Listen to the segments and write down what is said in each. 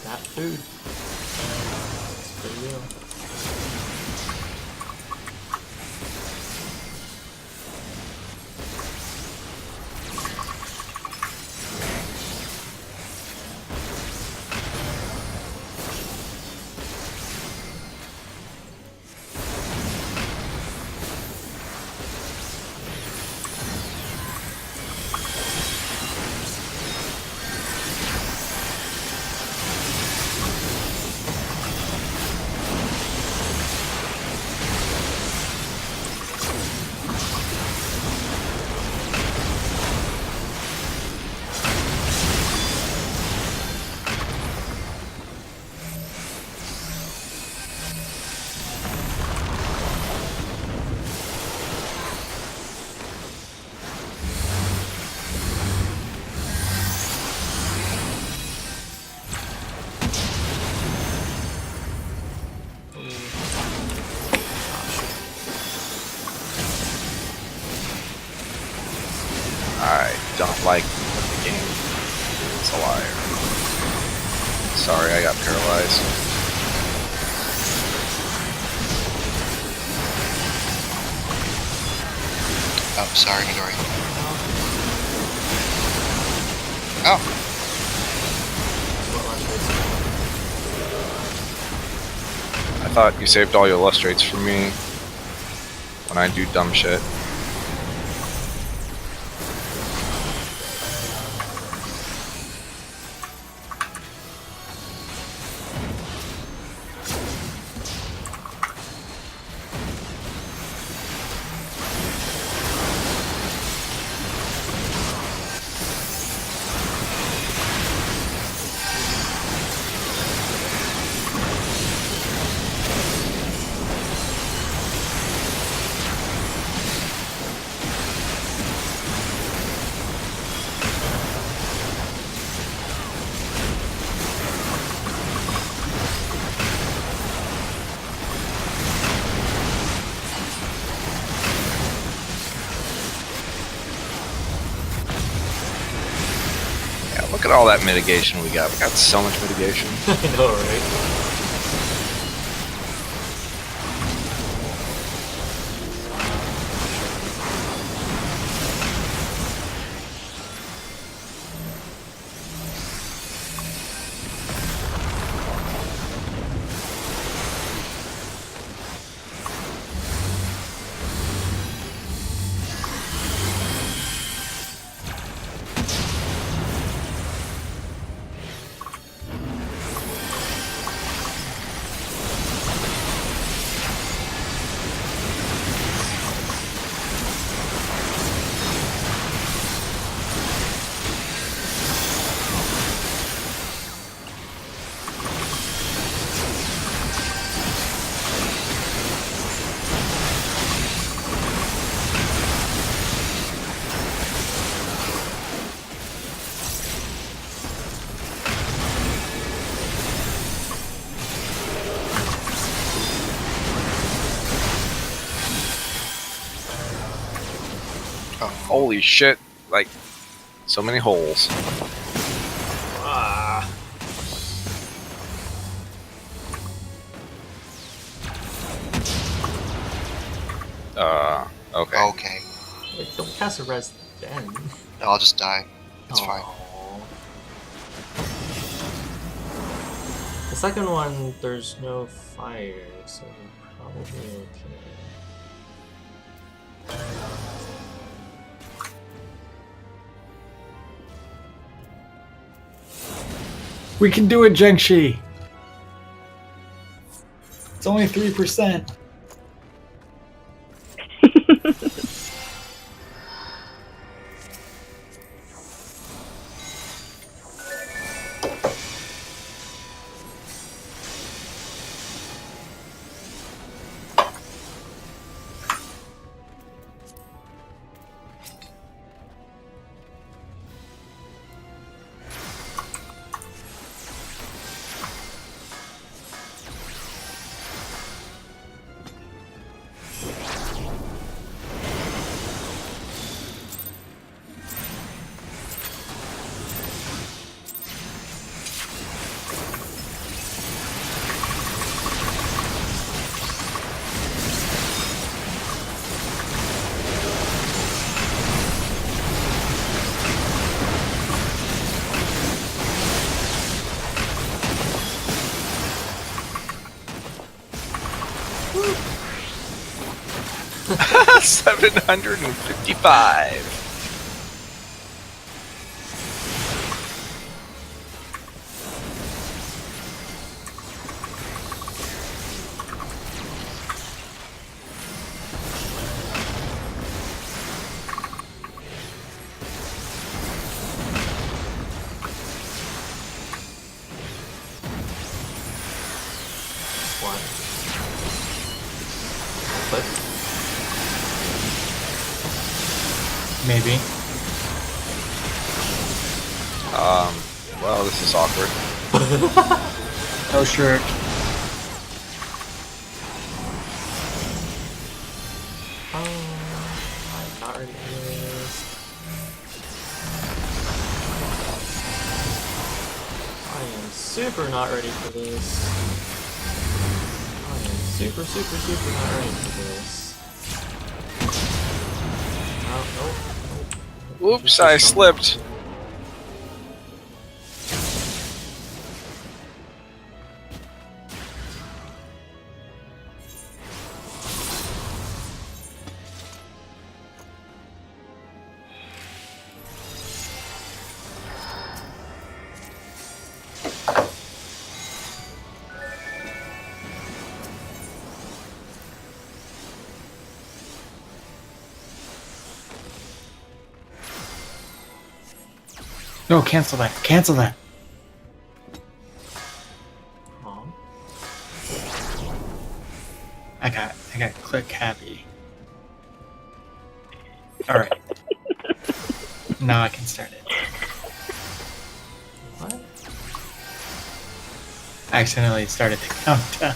That food. It's pretty real. I don't like the game. It's a liar. Sorry, I got paralyzed. Oh, sorry, Midori. Oh. I thought you saved all your lustrates for me when I do dumb shit. Look at all that mitigation we got. We got so much mitigation. I know, right? Holy shit, like, so many holes. Ah. Okay. Okay. Wait, don't cast a res then. No, I'll just die. It's fine. The second one, there's no fire, so we're probably okay. We can do it, Zhengshi. It's only 3%. 755. What? Click. Maybe. Well, this is awkward. No shirt. I'm not ready for this. I am super not ready for this. I am super not ready for this. Oh, nope. Oops, I slipped. No, cancel that. Cancel that. Huh? I got click happy. Alright. Now I can start it. What? I accidentally started the countdown.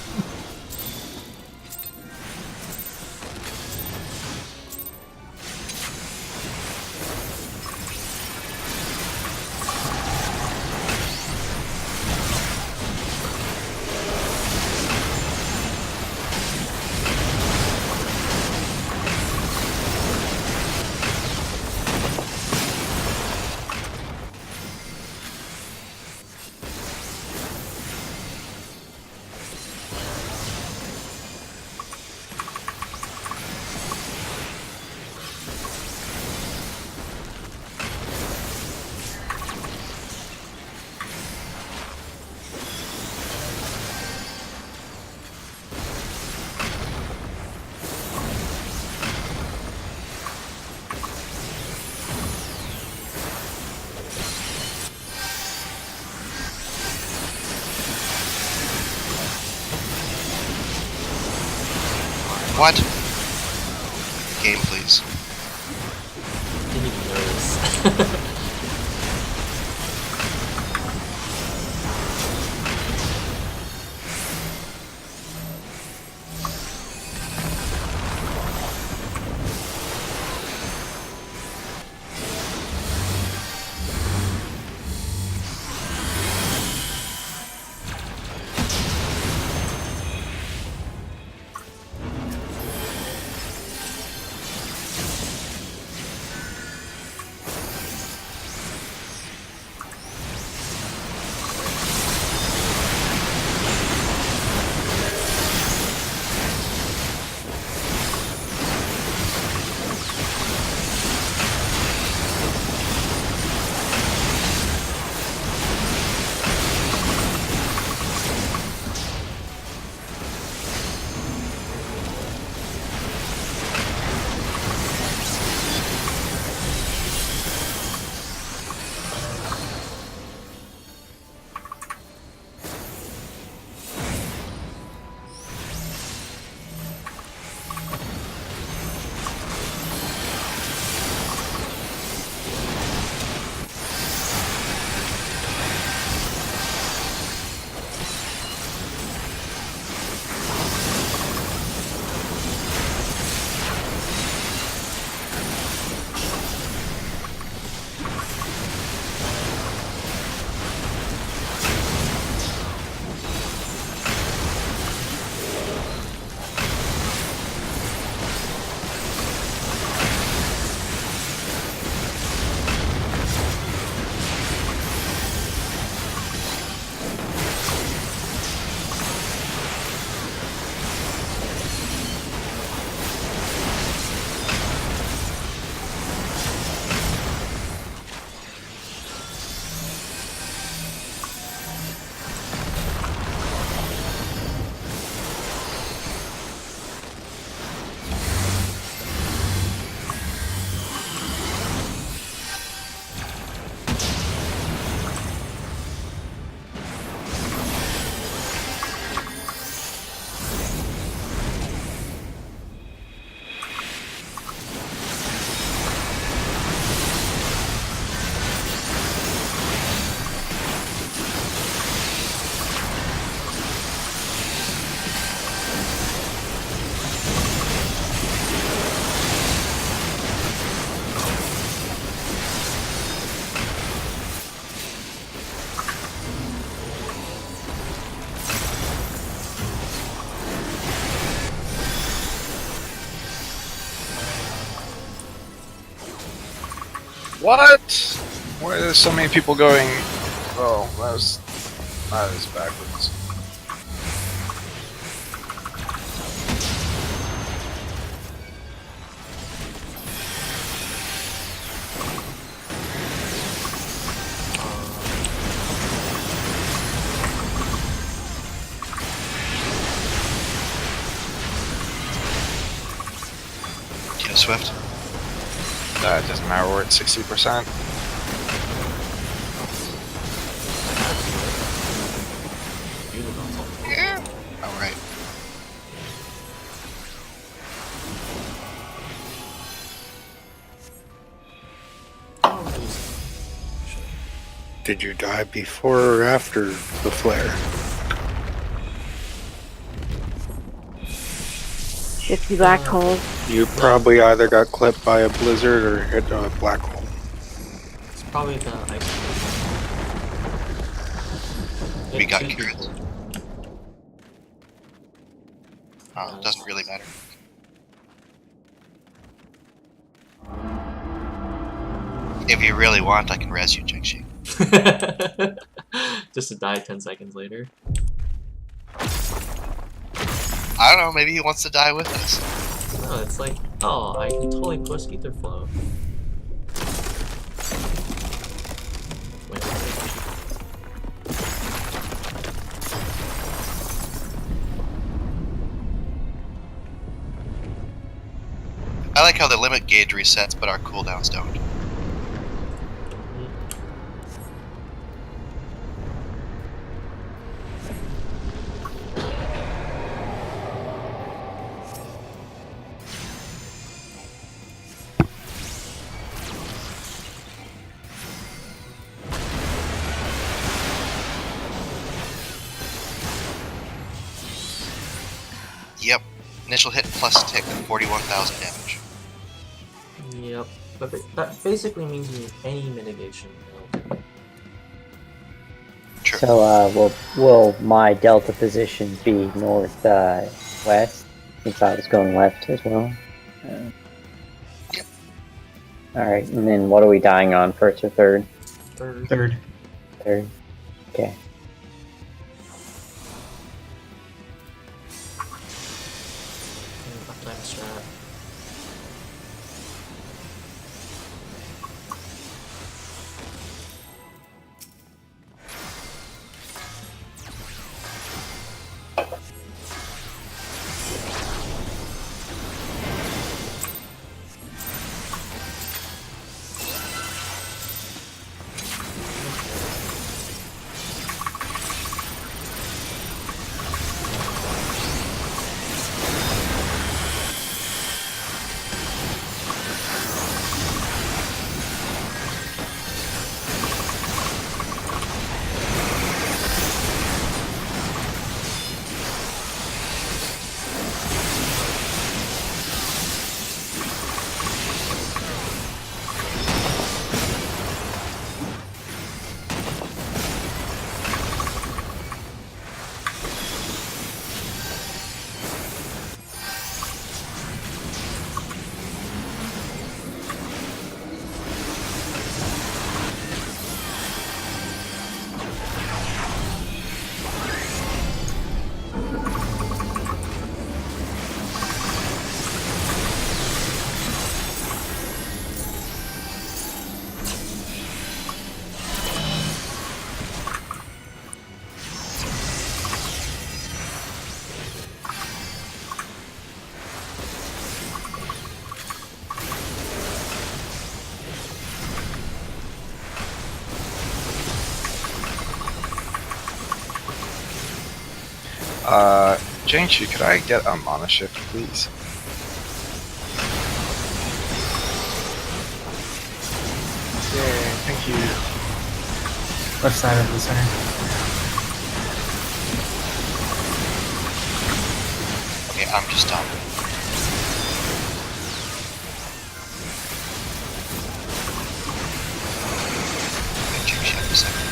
What? Game, please. Didn't even notice. What? Why are there so many people going? Oh, that was backwards. Yeah, Swift. That doesn't matter. We're at 60%. You the console. Yeah. All right. Oh, easy. Did you die before or after the flare? 50 black holes. You probably either got clipped by a blizzard or hit a black hole. It's probably the ice. We got two carrots. people. Oh, it doesn't really matter. If you really want, I can res you, Jingxi. Just to die 10 seconds later. I don't know, maybe he wants to die with us. No, it's like, oh, I can totally push ether flow. Wait, I like how the limit gauge resets, but our cooldowns don't. Yep. Initial hit plus tick, 41,000 damage. Yep, but that basically means you need any mitigation. True. So, will my delta position be north, west? Since I was going left as well. Yep. Alright, and then what are we dying on, first or third? Third. Third. Third. Okay. Uptime strat. Jingxi, could I get a mana shift, please? Yay, thank you. Left side of the center. Okay, I'm just done. Jingxi up a second.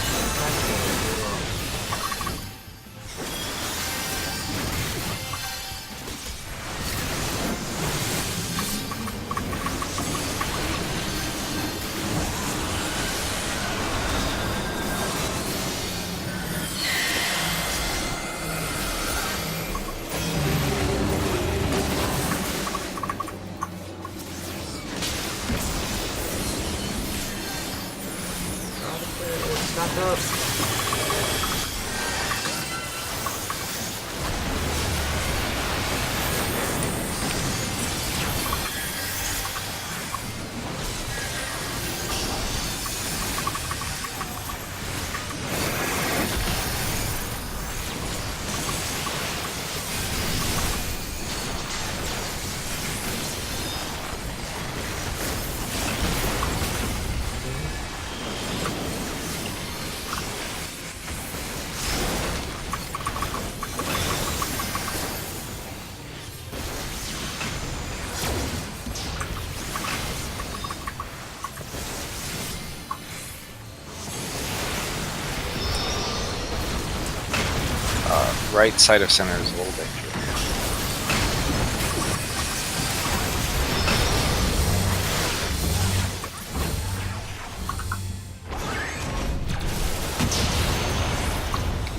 Right side of center is a little dangerous.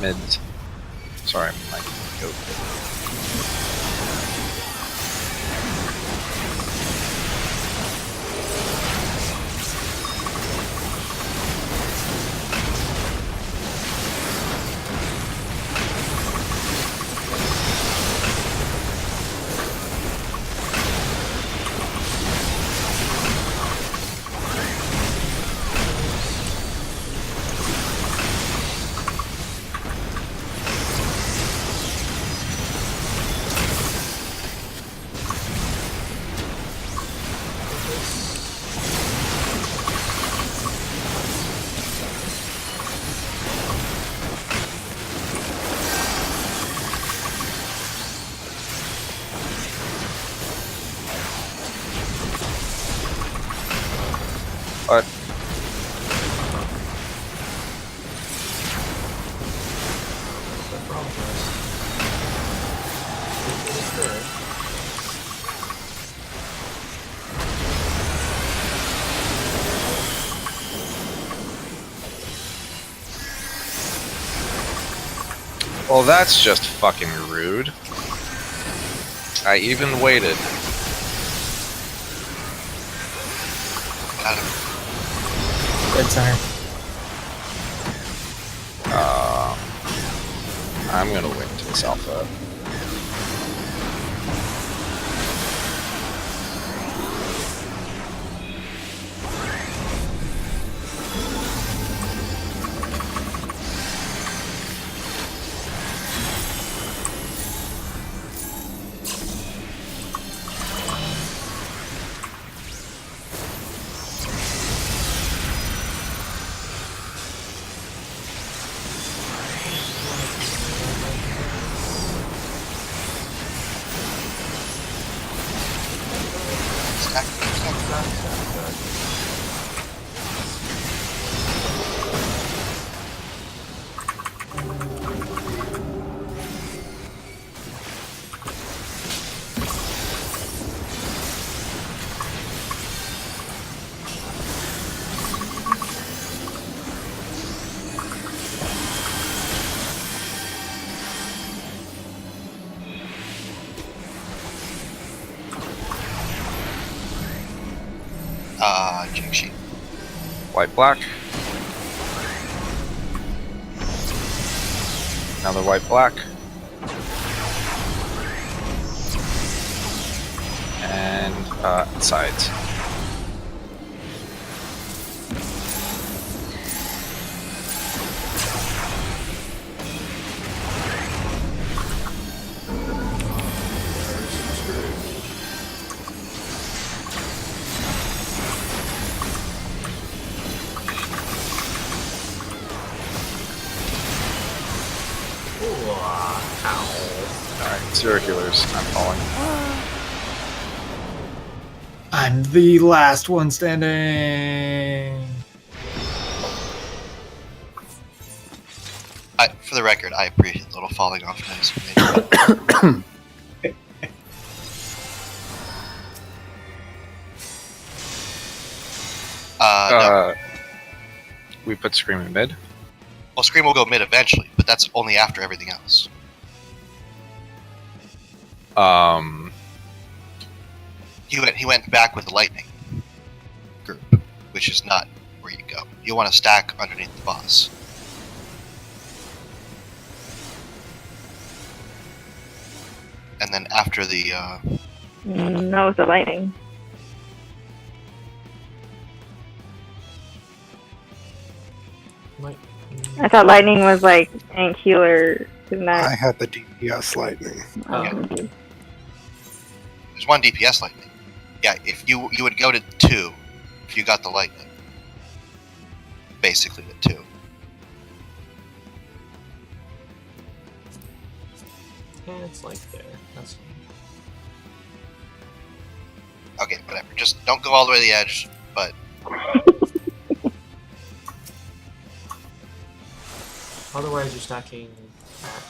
Mid. Sorry, my goat. What? The problem is, it is there. Well, that's just fucking rude. I even waited. Got him. Dead center. I'm gonna wait to this alpha. Stack, stack, stack. Check sheet. White black. Another white black. And sides. Alright, circulars. I'm falling. I'm the last one standing. For the record, I appreciate the little falling off noise. No. We put Scream in mid. Well, Scream will go mid eventually, but that's only after everything else. He went back with the lightning group, which is not where you go. You want to stack underneath the boss. And then after the That was the lightning. Like, I thought lightning was like tank healer. Isn't I that? had the DPS lightning. there's one DPS lightning. Yeah, if you would go to 2 if you got the lightning. Basically the 2. yeah, it's like there. That's fine. Okay, whatever. Just don't go all the way to the edge, but Otherwise, you're stacking at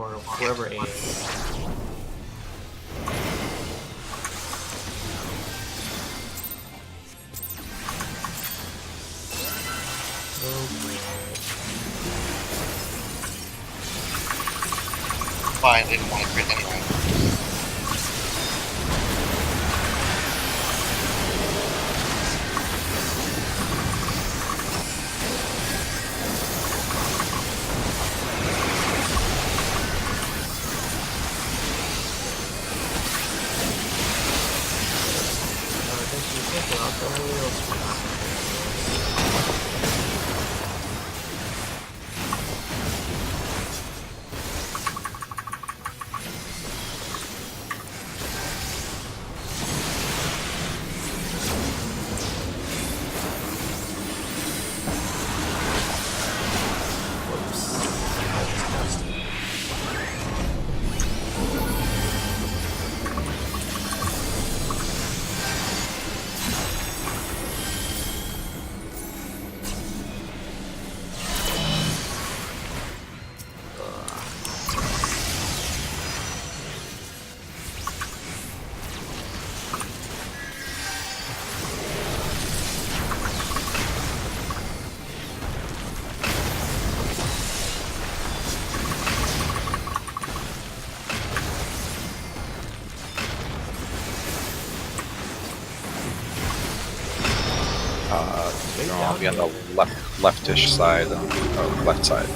or whoever A is. Fine, didn't want to crit anyway. I'll be on the leftish side, or left side.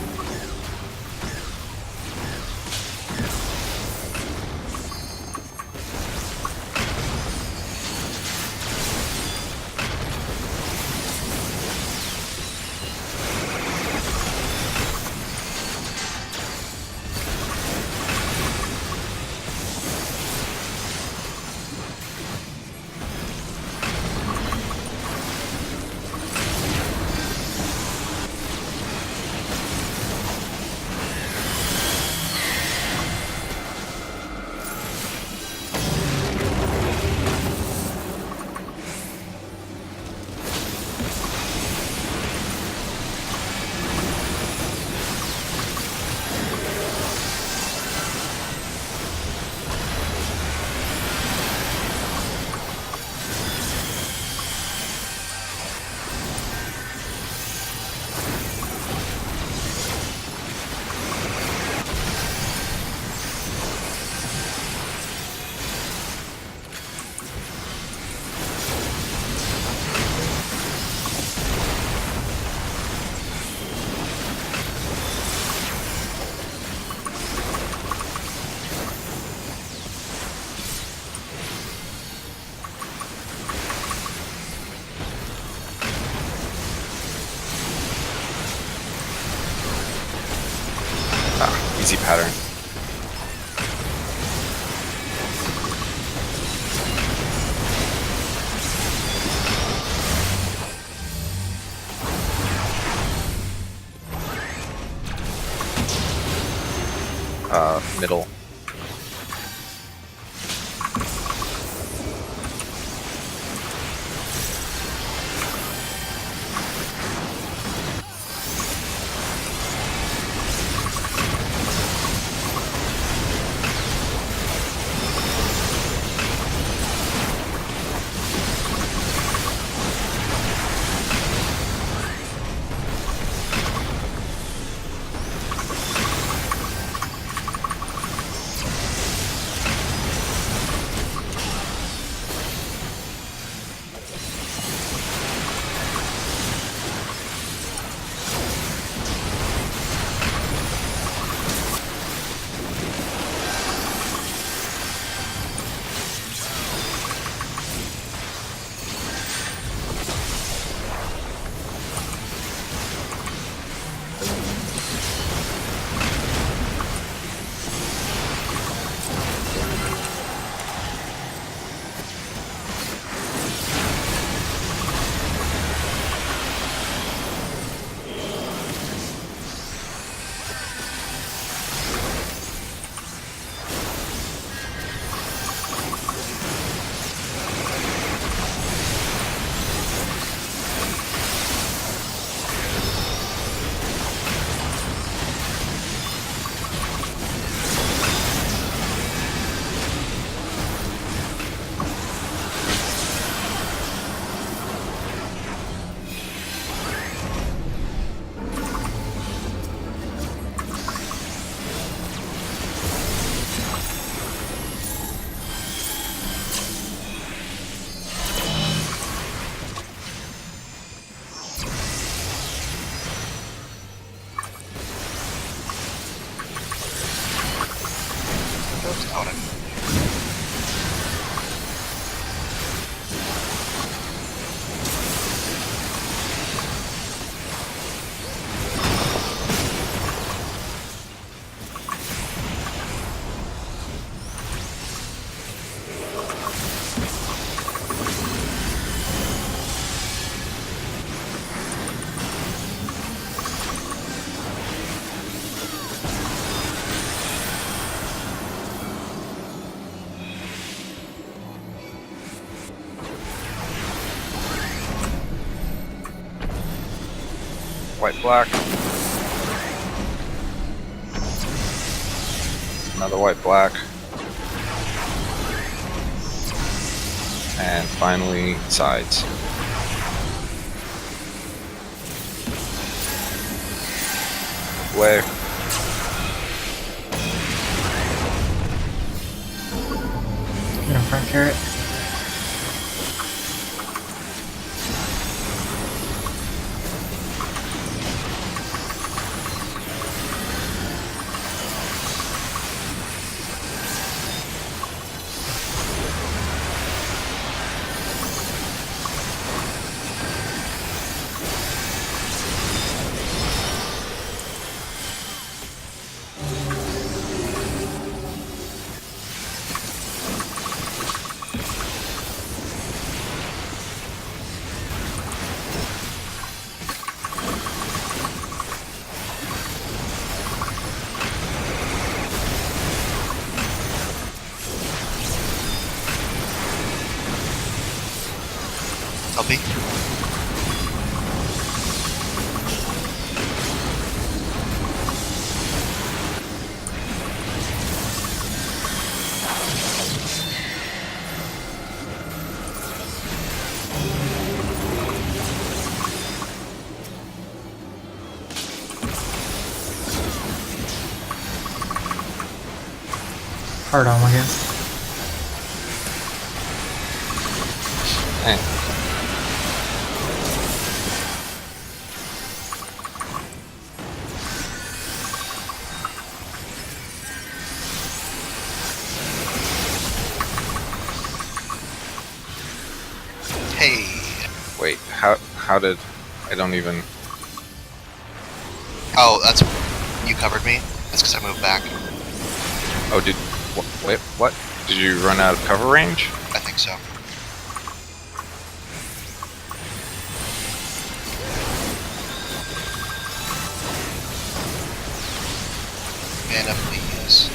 Easy pattern. Middle. That's not what I mean. White, black. Another white, black. And finally, sides. Way. Get a front carrot. LB? Hard on, I guess. Hey. Hey. Wait, how did I don't even Oh, that's you covered me. That's because I moved back. Oh did wait, what? Did you run out of cover range? I think so. Mana, please.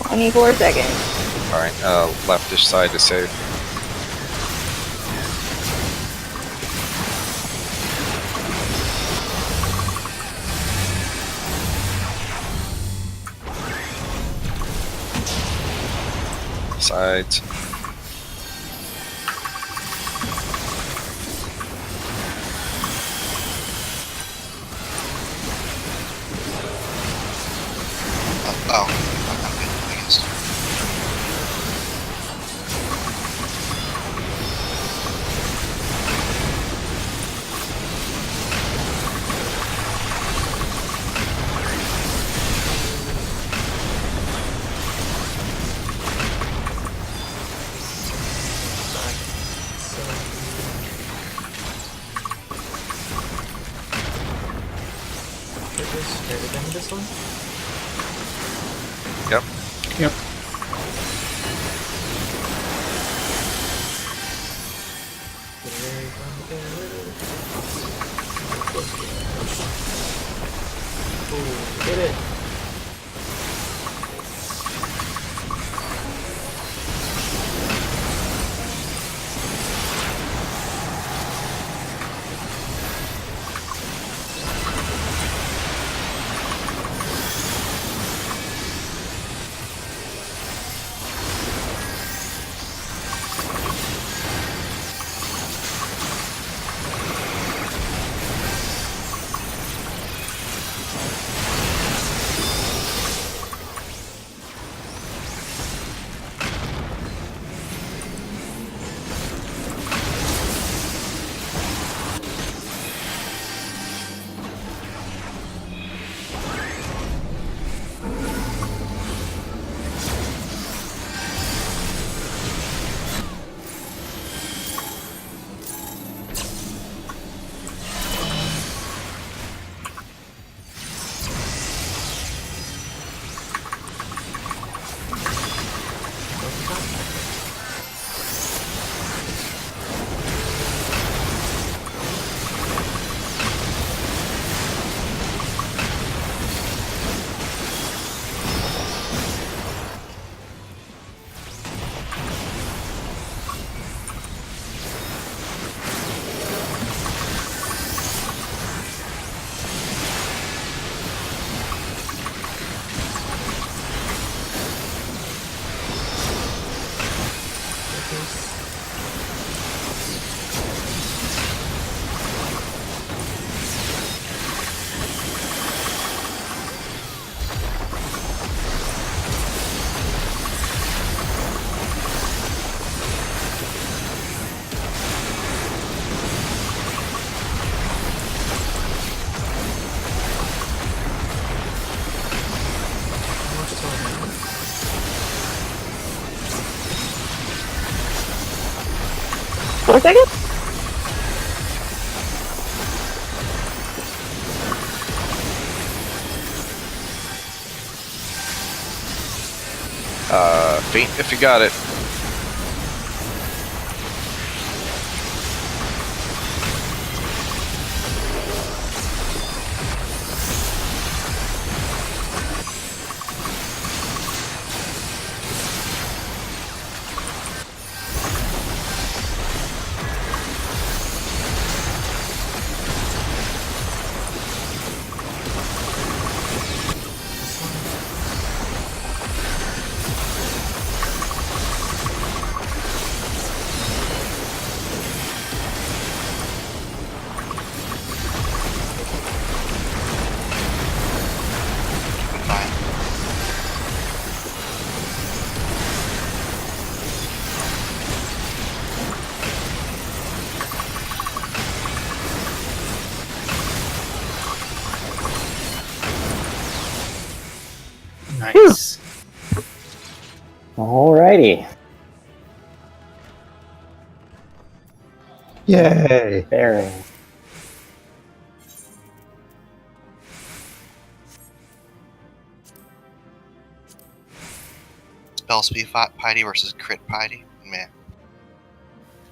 24 seconds. Alright, leftish side to save. Sides. Oh, I'm good, I guess. This one? Yep. Yep. Ooh, did it. 4 seconds? Faint if you got it. Fine. Nice. Alrighty. Yay! Very. Spell speed piety versus crit piety. Man,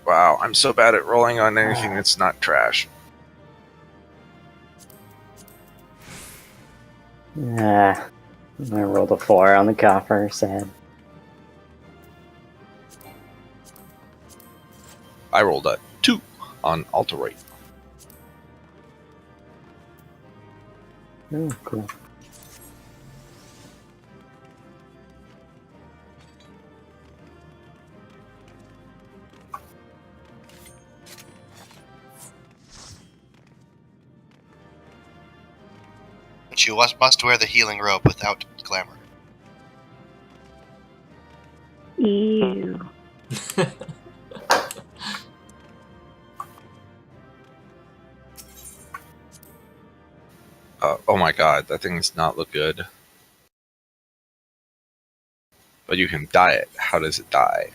Wow, I'm so bad at rolling on anything that's not trash. I rolled a 4 on the copper, sad. I rolled a 2 on Alterate. Oh, cool. but you must wear the healing robe without glamour. Ew. Oh my god, that thing does not look good. But you can dye it. How does it die?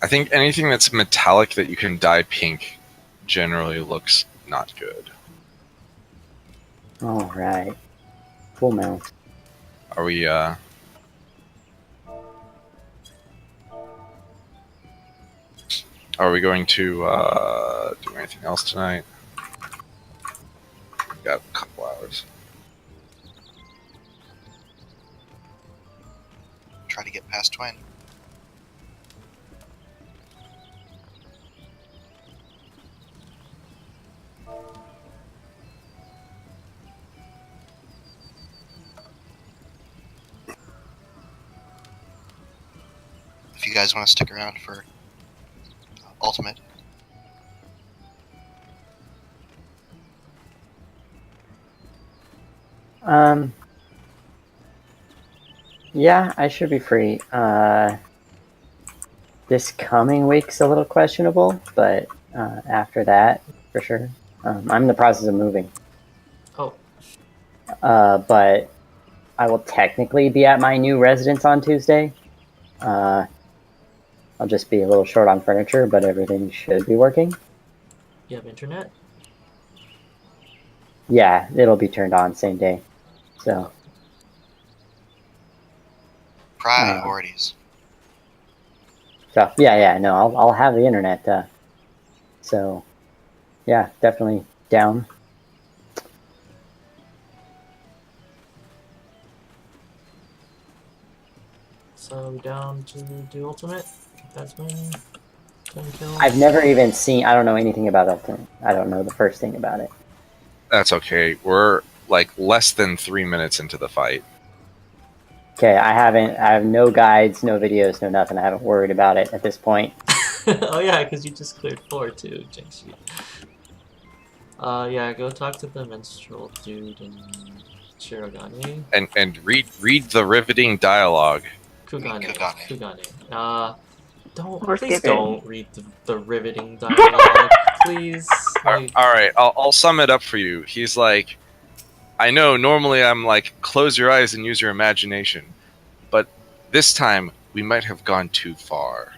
I think anything that's metallic that you can dye pink generally looks not good. Alright. Full mount. Are we, Are we going to, do anything else tonight? We've got a couple hours. Try to get past Twin. If you guys want to stick around for Ultimate. Yeah, I should be free. This coming week's a little questionable, but after that, for sure. I'm in the process of moving. Oh, But I will technically be at my new residence on Tuesday. I'll just be a little short on furniture, but everything should be working. you have internet? Yeah, it'll be turned on same day. So, Priorities. yeah, no, I'll have the internet. So, yeah, definitely down. So down to do ultimate. That's my 10 kills. I've never even seen. I don't know anything about Ultimate. I don't know the first thing about it. That's okay. We're like less than 3 minutes into the fight. Okay, I have no guides, no videos, no nothing. I haven't worried about it at this point. Oh yeah, because you just cleared 4 too, jinx you. Yeah, go talk to the minstrel dude in Shirogane. And read the riveting dialogue. Kugane. Or Please skip it. don't read the riveting dialogue, please. Like, Alright, I'll sum it up for you. He's like, I know normally I'm like, close your eyes and use your imagination. But this time, we might have gone too far.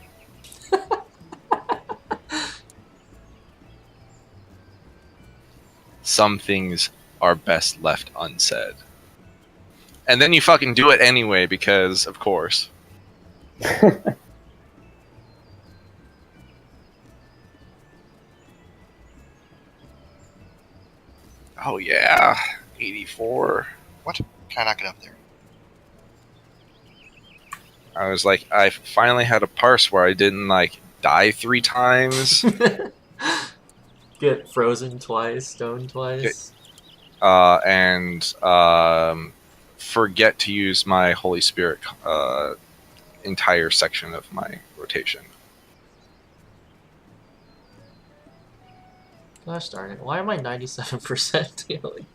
Some things are best left unsaid. And then you fucking do it anyway, because, of course. Oh yeah, 84. What? Can I not get up there? I was like, I finally had a parse where I didn't, like, die 3 times. Get frozen twice, stoned twice. And forget to use my Holy Spirit entire section of my rotation. Gosh darn it, why am I 97% healing?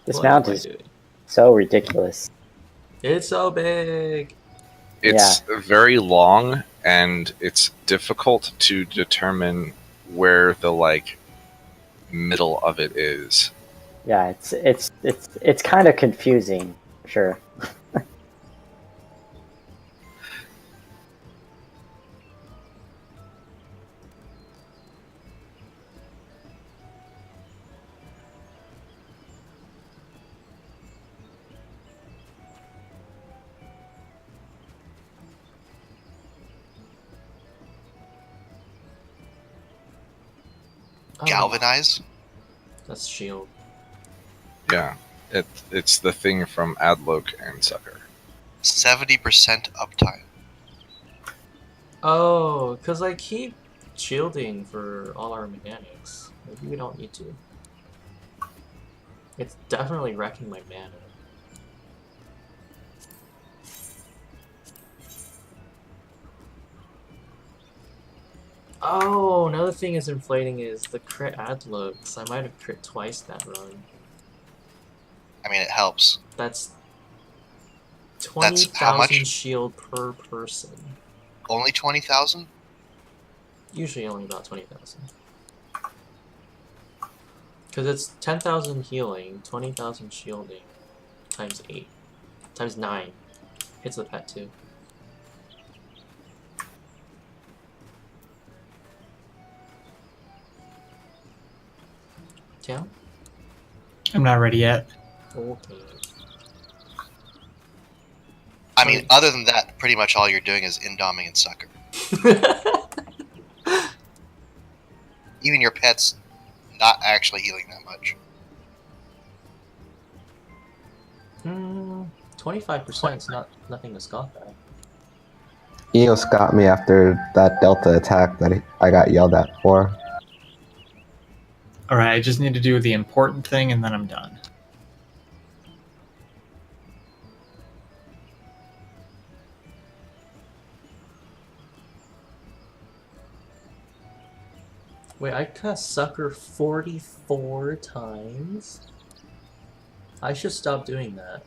This What mount am I is doing? so ridiculous. It's so big! It's very long, and it's difficult to determine where the, like, middle of it is. Yeah, it's kind of confusing, for sure. Oh, Galvanize? that's shield. Yeah, it's the thing from Adloc and Sucker. 70% uptime. Oh, because I keep shielding for all our mechanics. Maybe we don't need to. It's definitely wrecking my mana. Oh, another thing is inflating is the crit adlocks. I might have crit twice that run. I mean, it helps. That's That's how much? 20,000 shield per person. Only 20,000? Usually only about 20,000. Because it's 10,000 healing, 20,000 shielding, times 8. Times 9. Hits the pet too. Town? I'm not ready yet. Okay. I mean, other than that, pretty much all you're doing is indoming and sucker. Even your pet's not actually healing that much. 25% is nothing to scoff at. Eos got me after that Delta attack that I got yelled at for. Alright, I just need to do the important thing and then I'm done. Wait, I cast Sucker 44 times? I should stop doing that.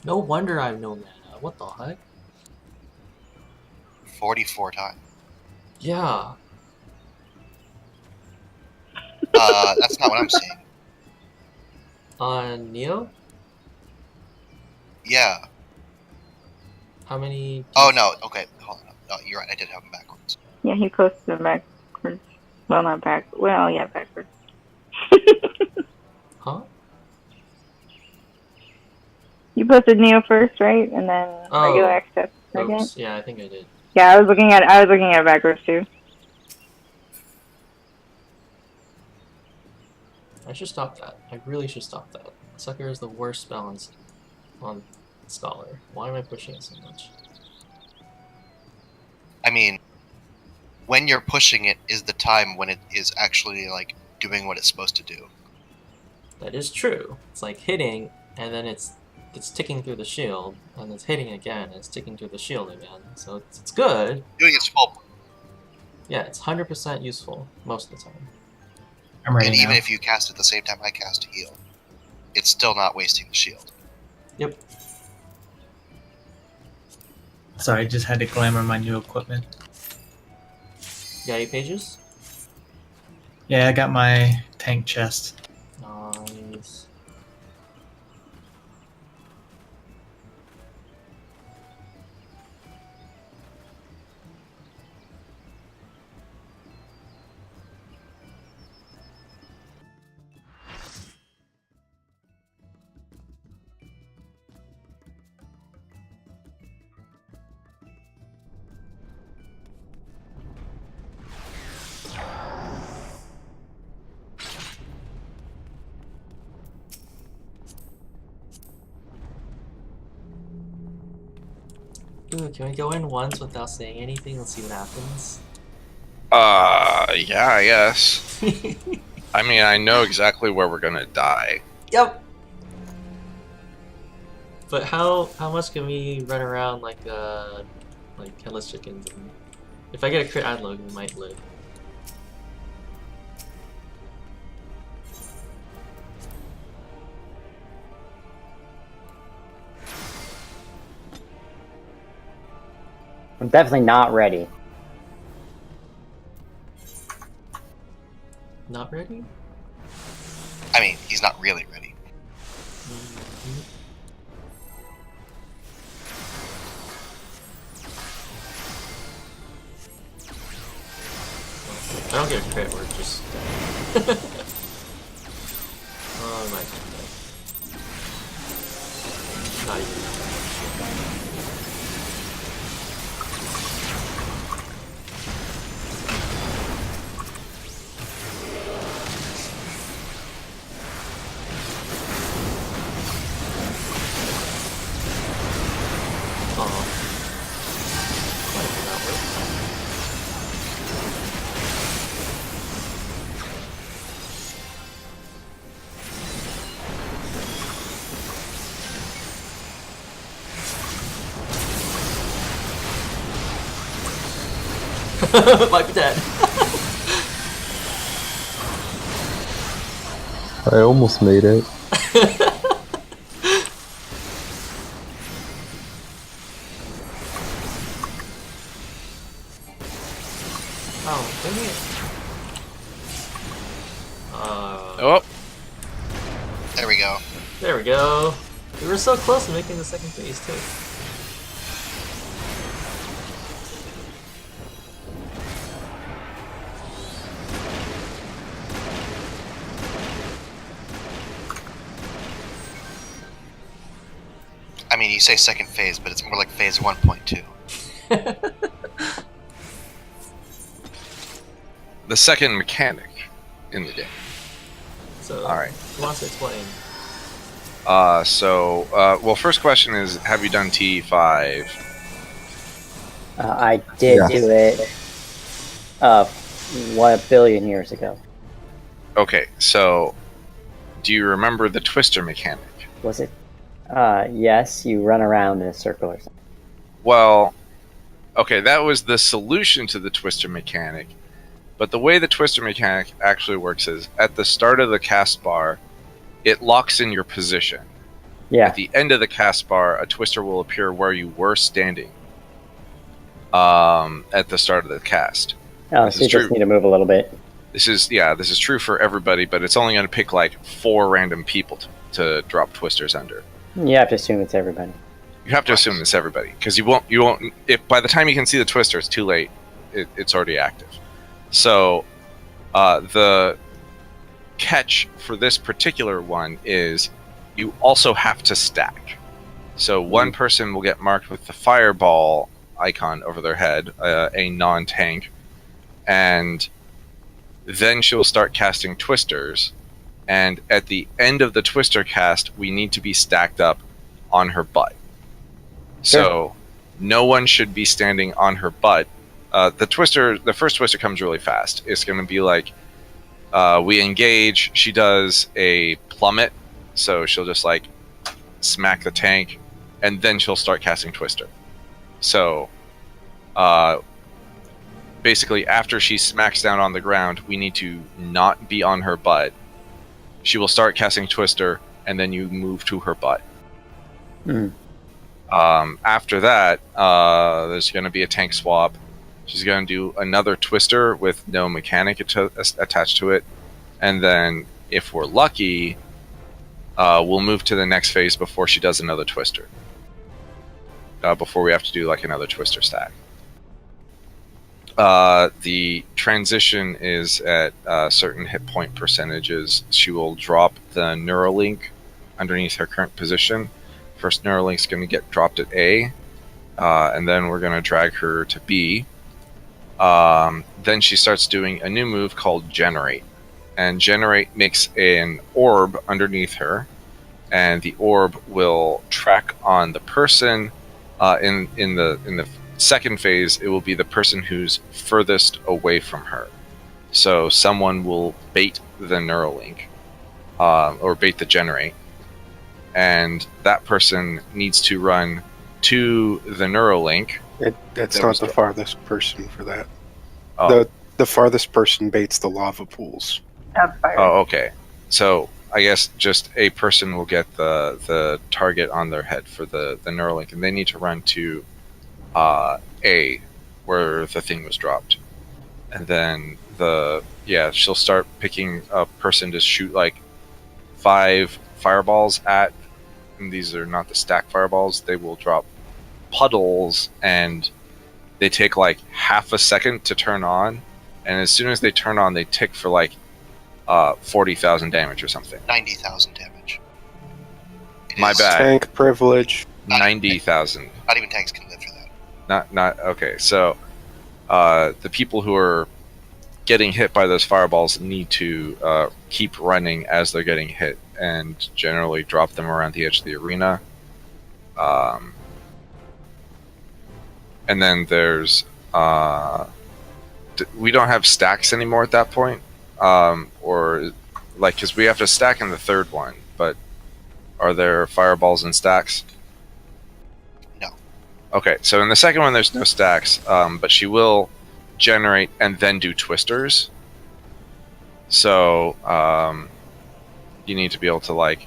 No wonder I have no mana. What the heck? 44 times. Yeah. That's not what I'm seeing. On Neo? Yeah. How many? Oh, no. Okay, hold on. No, you're right. I did have them backwards. Yeah, he posted them backwards. Well, not back. Well, yeah, backwards. Huh? You posted Neo first, right? And then regular access second. Oops. Yeah, I think I did. Yeah, I was looking at it backwards too. I should stop that. I really should stop that. Sucker is the worst spell on Scholar. Why am I pushing it so much? I mean, when you're pushing it is the time when it is actually, like, doing what it's supposed to do. That is true. It's like hitting, and then it's ticking through the shield, and it's hitting again, and it's ticking through the shield again. So it's good. Doing its full. Yeah, it's 100% useful most of the time. I'm ready And even now. if you cast it at the same time I cast a heal, it's still not wasting the shield. Yep. Sorry, I just had to glamour my new equipment. Yeah, 8 pages? Yeah, I got my tank chest. Nice. Ooh, can we go in once without saying anything? Let's see what happens. Yeah, I guess. I mean, I know exactly where we're gonna die. Yep. But how much can we run around like headless chickens? And if I get a crit adload, we might live. I'm definitely not ready. Not ready? I mean, he's not really ready. I don't get a crit, we're just oh, my God. Not even that much. Might be dead. I almost made it. Oh, dang it. Oh, There we go. There we go. We were so close to making the second phase, too. I mean, you say second phase, but it's more like phase 1.2. the second mechanic in the game. So, All right. who wants to explain? Well, first question is, have you done T5? I did Yes. do it 1 billion years ago. Okay, so do you remember the twister mechanic? Was it? Yes, you run around in a circle or something. Well, okay, that was the solution to the twister mechanic, but the way the twister mechanic actually works is, at the start of the cast bar, it locks in your position. Yeah. At the end of the cast bar, a twister will appear where you were standing at the start of the cast. Oh, This so is you just true. need to move a little bit. This is true for everybody, but it's only going to pick like 4 random people to drop twisters under. You have to assume it's everybody. You have to assume it's everybody, because you won't. If by the time you can see the twister, it's too late. It's already active. So, the catch for this particular one is you also have to stack. So one person will get marked with the fireball icon over their head, a non-tank, and then she'll start casting twisters. And at the end of the twister cast, we need to be stacked up on her butt. So no one should be standing on her butt. The first twister comes really fast. It's going to be like, we engage, she does a plummet, so she'll just like smack the tank, and then she'll start casting twister. So basically, after she smacks down on the ground, we need to not be on her butt. She will start casting twister, and then you move to her butt. After that, there's going to be a tank swap. She's going to do another twister with no mechanic attached to it, and then if we're lucky, we'll move to the next phase before she does another twister. Before we have to do like another twister stack. The transition is at certain hit point percentages. She will drop the Neuralink underneath her current position. First Neuralink's going to get dropped at A, and then we're going to drag her to B. Then she starts doing a new move called Generate. And Generate makes an orb underneath her, and the orb will track on the person. In the second phase, it will be the person who's furthest away from her. So someone will bait the Neuralink, or bait the Generate, and that person needs to run to the Neuralink. That's not the farthest person for that. Oh. The farthest person baits the lava pools. That's fire. Oh, okay. So I guess just a person will get the target on their head for the Neuralink, and they need to run to A, where the thing was dropped. And then she'll start picking a person to shoot like 5 fireballs at, and these are not the stack fireballs. They will drop puddles, and they take like half a second to turn on, and as soon as they turn on, they tick for like 40,000 damage or something. 90,000 damage. My bad. Tank privilege. 90,000. Not even tanks can live for that. Not okay. So the people who are getting hit by those fireballs need to keep running as they're getting hit, and generally drop them around the edge of the arena. And then there's we don't have stacks anymore at that point, or like, because we have to stack in the third one. But are there fireballs and stacks? No. Okay, so in the second one there's no stacks, but she will generate and then do twisters. So you need to be able to like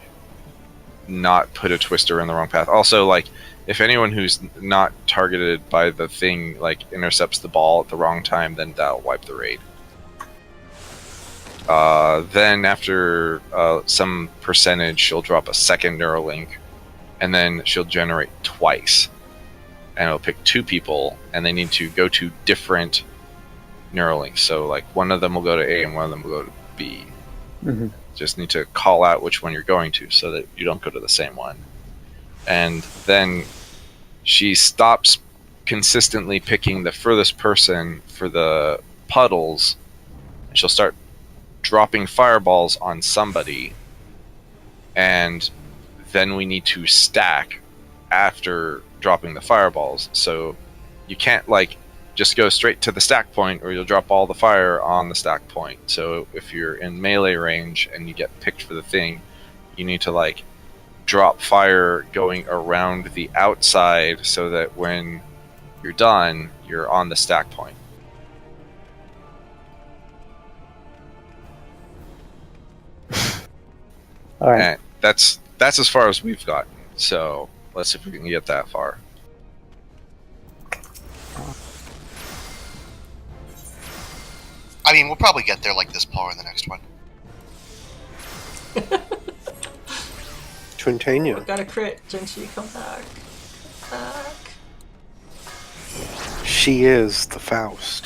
not put a twister in the wrong path. Also, like, if anyone who's not targeted by the thing like intercepts the ball at the wrong time, then that'll wipe the raid. Then after some percentage, she'll drop a second Neuralink, and then she'll generate twice. And it'll pick 2 people, and they need to go to different Neuralinks. So like one of them will go to A and one of them will go to B. Mm-hmm. Just need to call out which one you're going to so that you don't go to the same one. And then she stops consistently picking the furthest person for the puddles, and she'll start dropping fireballs on somebody, and then we need to stack after dropping the fireballs. So you can't like just go straight to the stack point, or you'll drop all the fire on the stack point. So if you're in melee range and you get picked for the thing, you need to like drop fire going around the outside so that when you're done, you're on the stack point. All right. And that's as far as we've gotten. So let's see if we can get that far. I mean, we'll probably get there like this, Paul, in the next one. Continue. Got a crit. Genji, come back. Back. She is the Faust.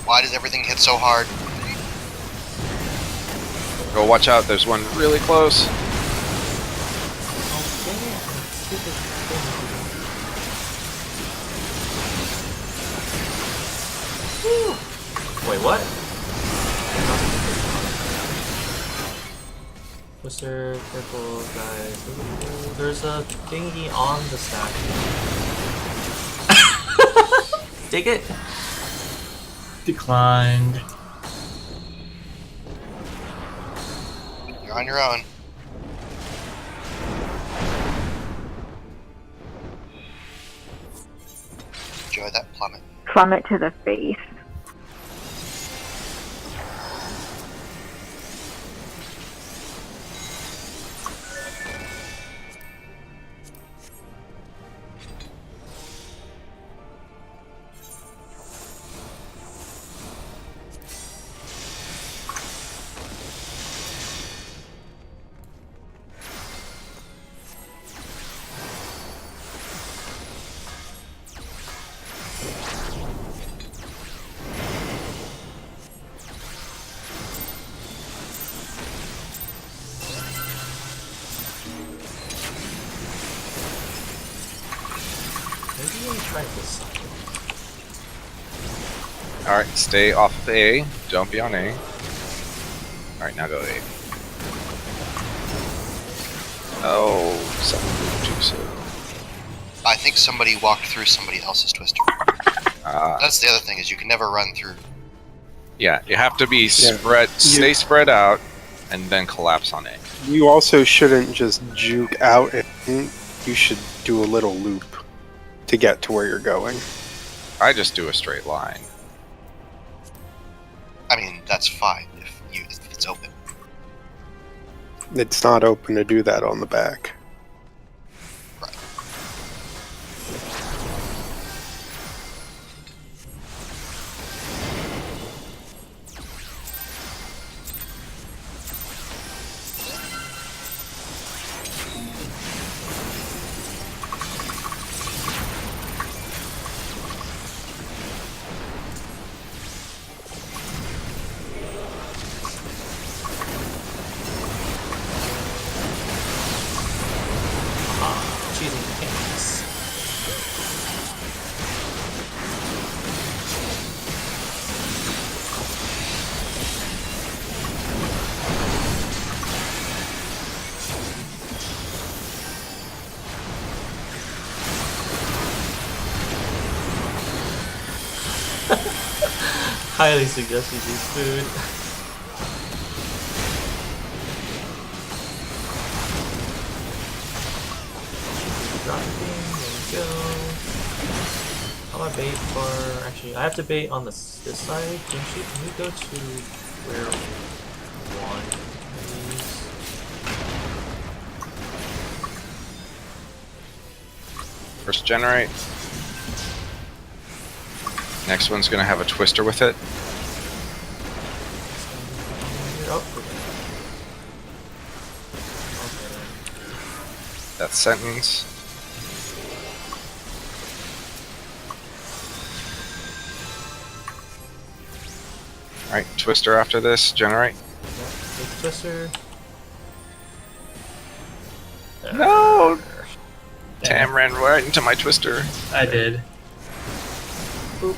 Why does everything hit so hard? Go watch out, there's one really close. Wait, what? Twister, careful, guys. Ooh, there's a thingy on the stack. Dig it. Declined. You're on your own. Enjoy that plummet. Plummet to the face. Maybe I try this side. Alright, stay off of A. Don't be on A. Alright, now go A. Oh, something moved too soon. I think somebody walked through somebody else's twister. That's the other thing, is you can never run through. Yeah, you have to be stay spread out, and then collapse on A. You also shouldn't just juke out and you should do a little loop to get to where you're going. I just do a straight line. I mean, that's fine if it's open. It's not open to do that on the back. Right. Cheating mechanics. Highly suggest you use food. Dropping, there we go. How about bait for... Actually, I have to bait on this side. Can we go to where one is? First generate. Next one's gonna have a twister with it. Oh, okay. That's sentence. Alright, twister after this, generate. Big twister. No! Tam ran right into my twister. I did. Boop.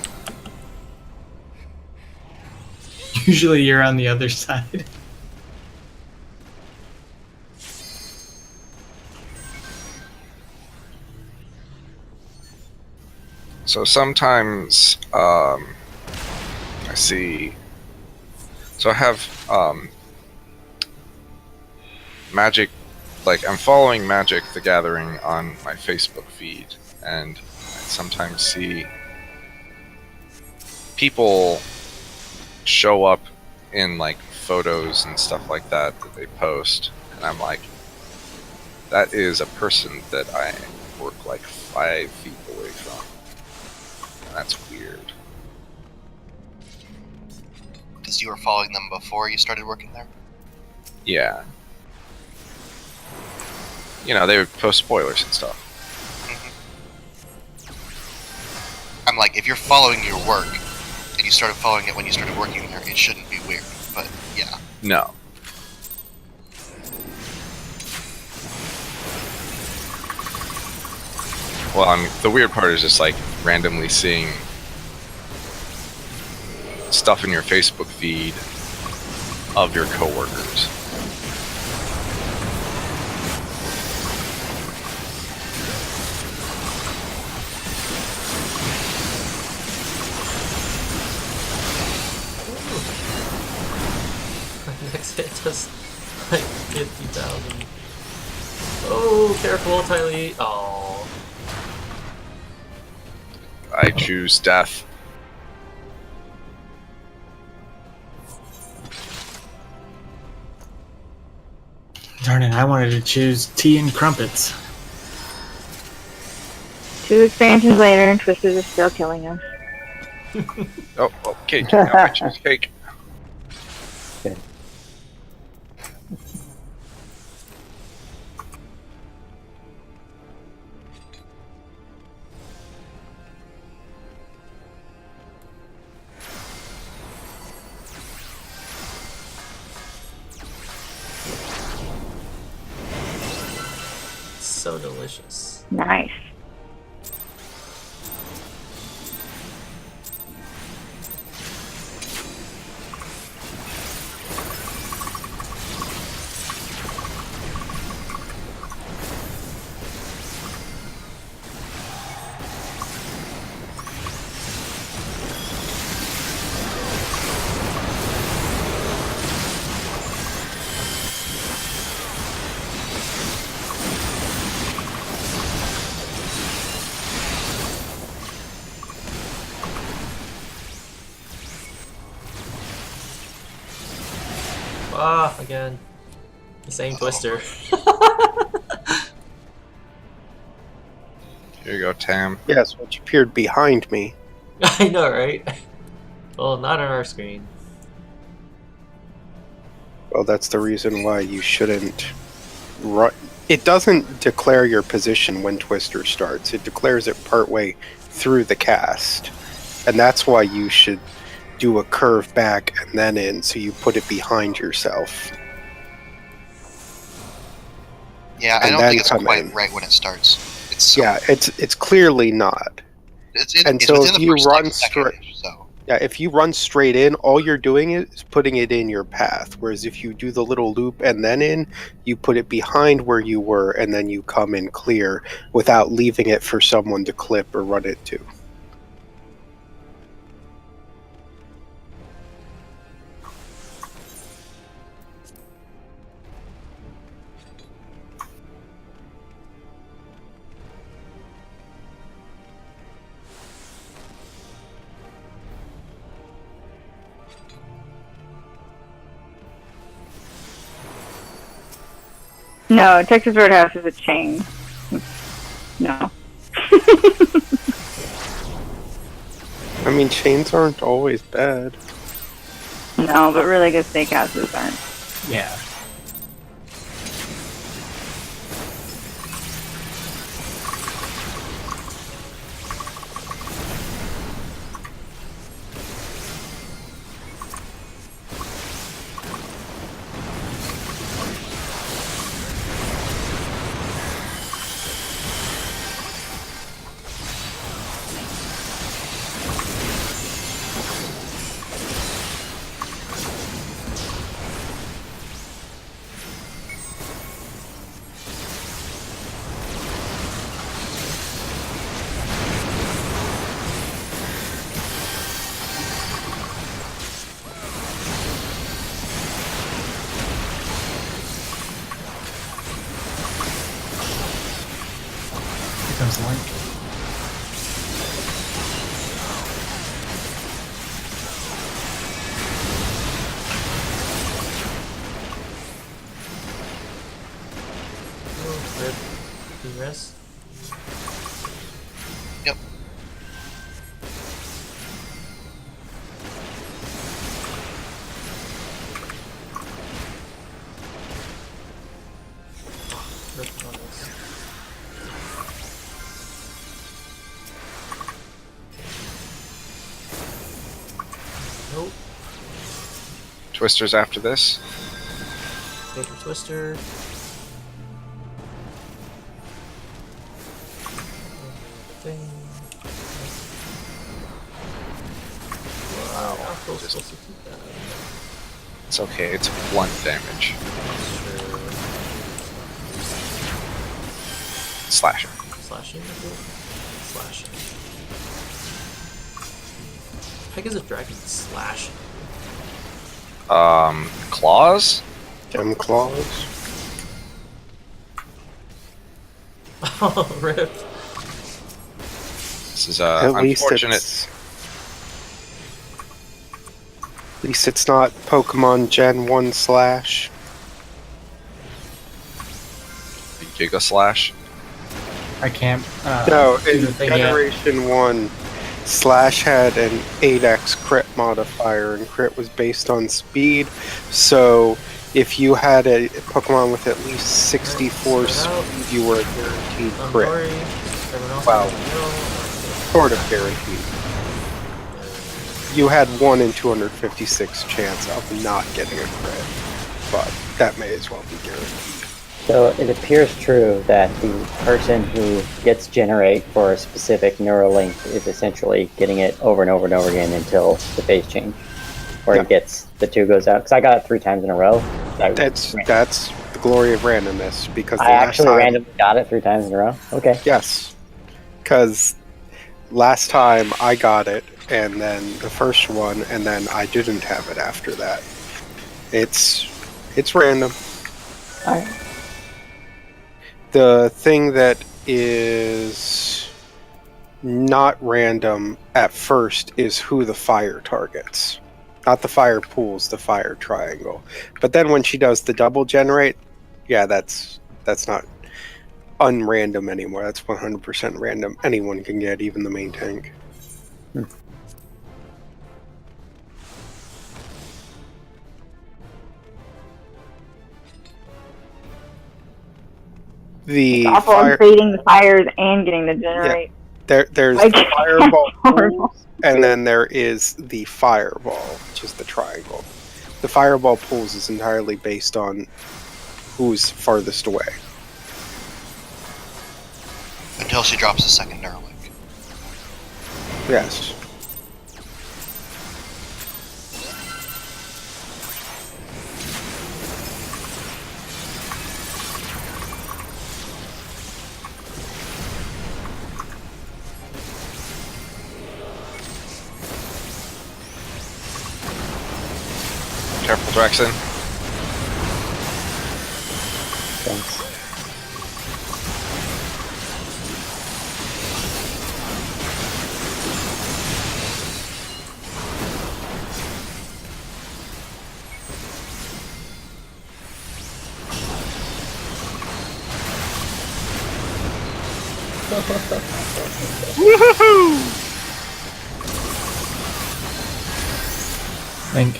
Usually you're on the other side. So sometimes, I see. So I have, Magic, like, I'm following Magic the Gathering on my Facebook feed, and I sometimes see people show up in, like, photos and stuff like that that they post, and I'm like, that is a person that I work like 5 feet away from. And that's weird. Because you were following them before you started working there? Yeah. You know, they would post spoilers and stuff. I'm like, if you're following your work, and you started following it when you started working there, it shouldn't be weird, but yeah. No. Well, I mean, the weird part is just like randomly seeing stuff in your Facebook feed of your coworkers. Next hit does like 50,000. Oh, careful, Tylee. Oh. I choose death. Darn it, I wanted to choose tea and crumpets. 2 expansions later, and Twisters are still killing us. Oh, cake. Now I choose cake. Good. So delicious. Nice. Ah, again. The same twister. Here you go, Tam. Yes, which appeared behind me. I know, right? Well, not on our screen. Well, that's the reason why you shouldn't run. It doesn't declare your position when Twister starts. It declares it partway through the cast. And that's why you should do a curve back and then in, so you put it behind yourself. Yeah, I And don't then think it's come quite in. right when it starts. It's so, Yeah, it's clearly not. And it's so within if the you first, run like, straight, second-ish, so yeah, if you run straight in, all you're doing is putting it in your path. Whereas if you do the little loop and then in, you put it behind where you were, and then you come in clear without leaving it for someone to clip or run it to. No, Texas Roadhouse is a chain. No. I mean, chains aren't always bad. No, but really good steakhouses aren't. Yeah. Here comes the link. Oh, rip. Can you rest? Yep. Rip on this. Nope. Twisters after this. Paper twister. Thing. Wow, I'm supposed to keep that. It's okay. It's blunt damage. Sure. Slashing. Slashing? Slashing. Heck is a dragon slashing? Claws. Gem claws. Oh, rip. This is At least unfortunate. at least it's not Pokemon Gen 1 Slash. Giga Slash. I can't. No, do in the thing yet. Generation 1, Slash had an 8x crit modifier, and crit was based on speed. So if you had a Pokemon with at least 64 Start out. speed, you were a guaranteed I'm crit. sorry. Everyone else Wow. in the middle. Sort of guaranteed. You had 1 in 256 chance of not getting a crit, but that may as well be guaranteed. So it appears true that the person who gets generate for a specific Neuralink is essentially getting it over and over and over again until the phase change, where Yeah. it gets the 2 goes out. Because I got it 3 times in a row. That's the glory of randomness, because the I last actually time, randomly got it 3 times in a row. Okay. yes, because last time I got it, and then the first one, and then I didn't have it after that. It's random. Alright. The thing that is not random at first is who the fire targets. Not the fire pools, the fire triangle. But then when she does the double generate, yeah, that's not unrandom anymore. That's 100% random. Anyone can get, even the main tank. The It's awful fire, creating the fires and getting the generate. there's Like, the fireball horrible. pools, and then there is the fireball, which is the triangle. The fireball pools is entirely based on who's farthest away. Until she drops the second Neuralink. Yes. Careful, Drexen. Thanks. Link.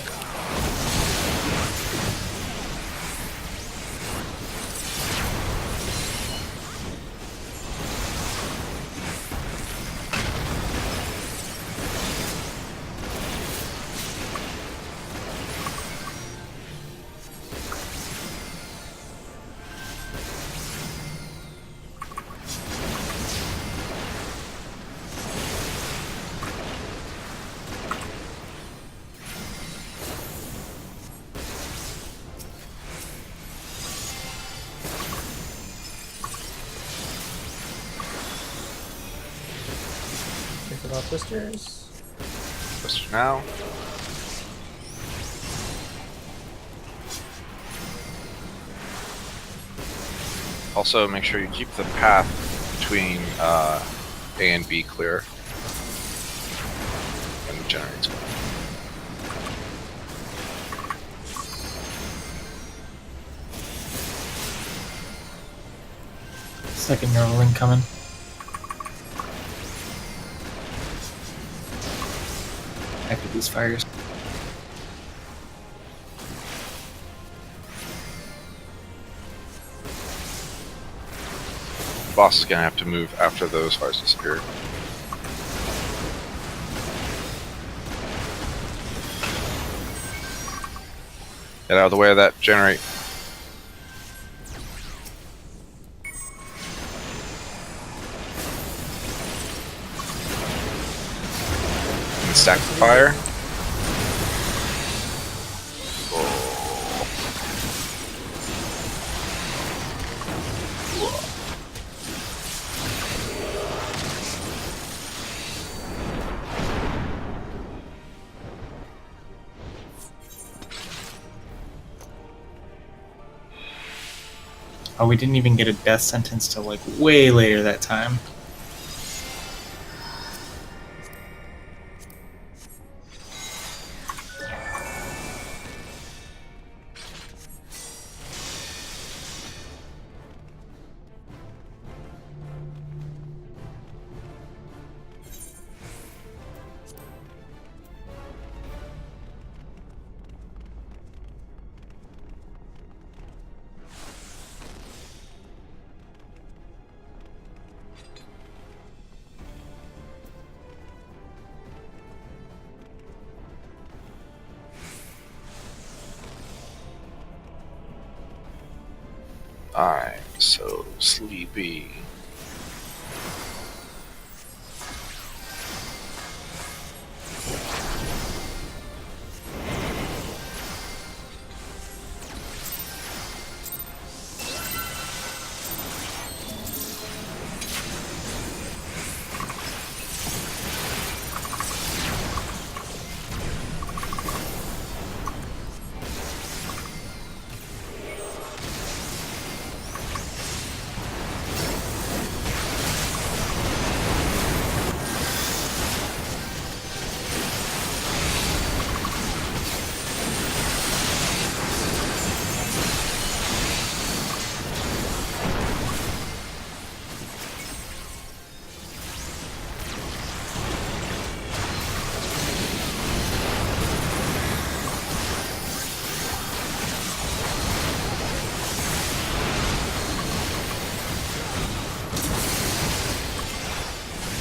Think about twisters. Twister now. Also, make sure you keep the path between A and B clear. And the generates going. Second neural link coming. After these fires. Boss is gonna have to move after those fires disappear. Get out of the way of that generate. And stack the fire. Oh, we didn't even get a death sentence till like way later that time. Alright, so sleepy.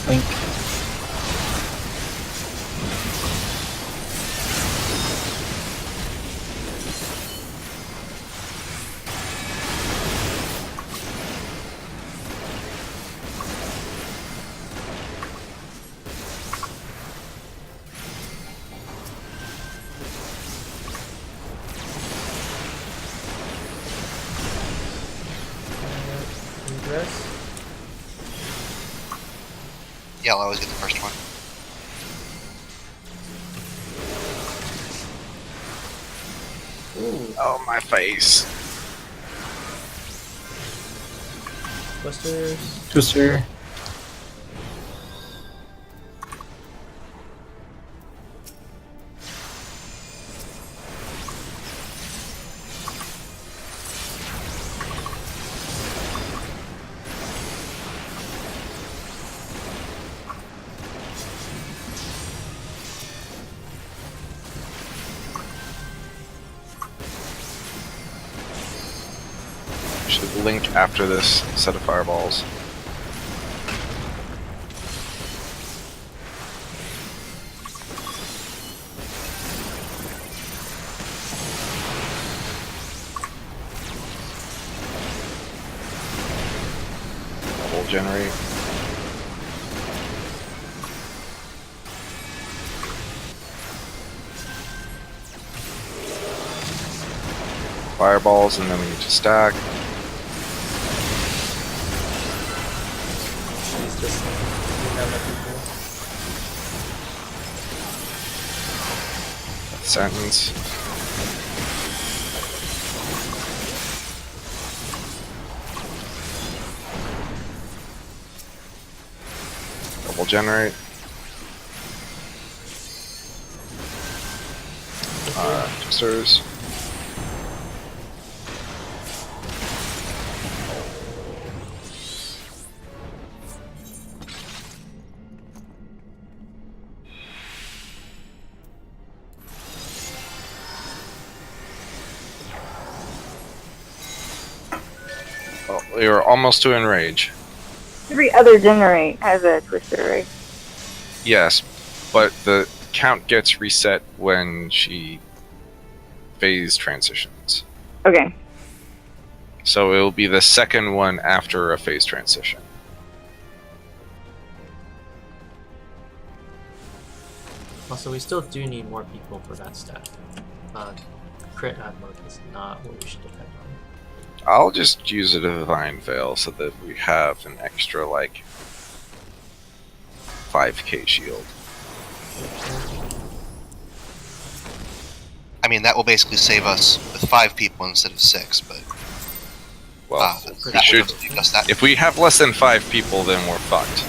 Link. Ingress. Yeah, I'll always get the first one. Ooh, Oh, my face. Twisters. Twister. Should link after this set of fireballs. Double generate. Fireballs, and then we need to stack. She's just doing that like people. Sentence. Double generate. Twisters. Oh, we were almost to enrage. Every other generate has a twister, right? Yes, but the count gets reset when she phase transitions. Okay. So it will be the second one after a phase transition. Also, we still do need more people for that stat. Crit ad mode is not what we should depend on. I'll just use a divine veil so that we have an extra like 5k shield. I mean, that will basically save us with 5 people instead of 6, but Well, that we should. would have saved us that. If we have less than 5 people, then we're fucked.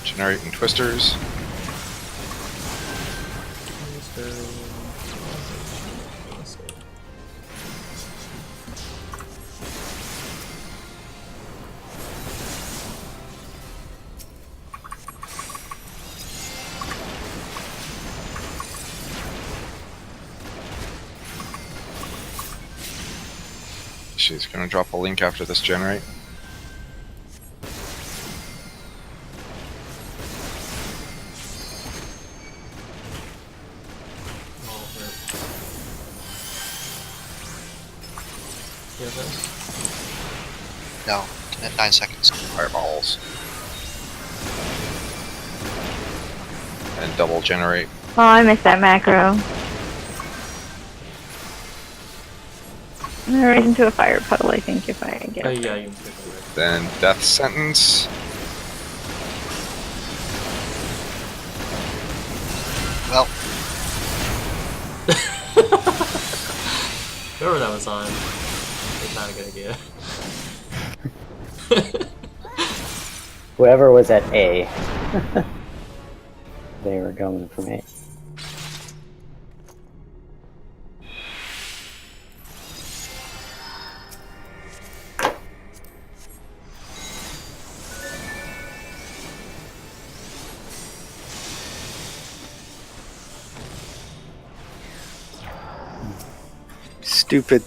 Generating twisters. She's gonna drop a link after this generate. Oh, rip. You have this? No, 9 seconds. Fireballs. And double generate. Oh, I missed that macro. I'm gonna raise into a fire puddle, I think, if I get Oh, it. yeah, you can pick it right. Then death sentence. Well, Whoever that was on, it's not a good idea. Whoever was at A. They were going from A. Stupid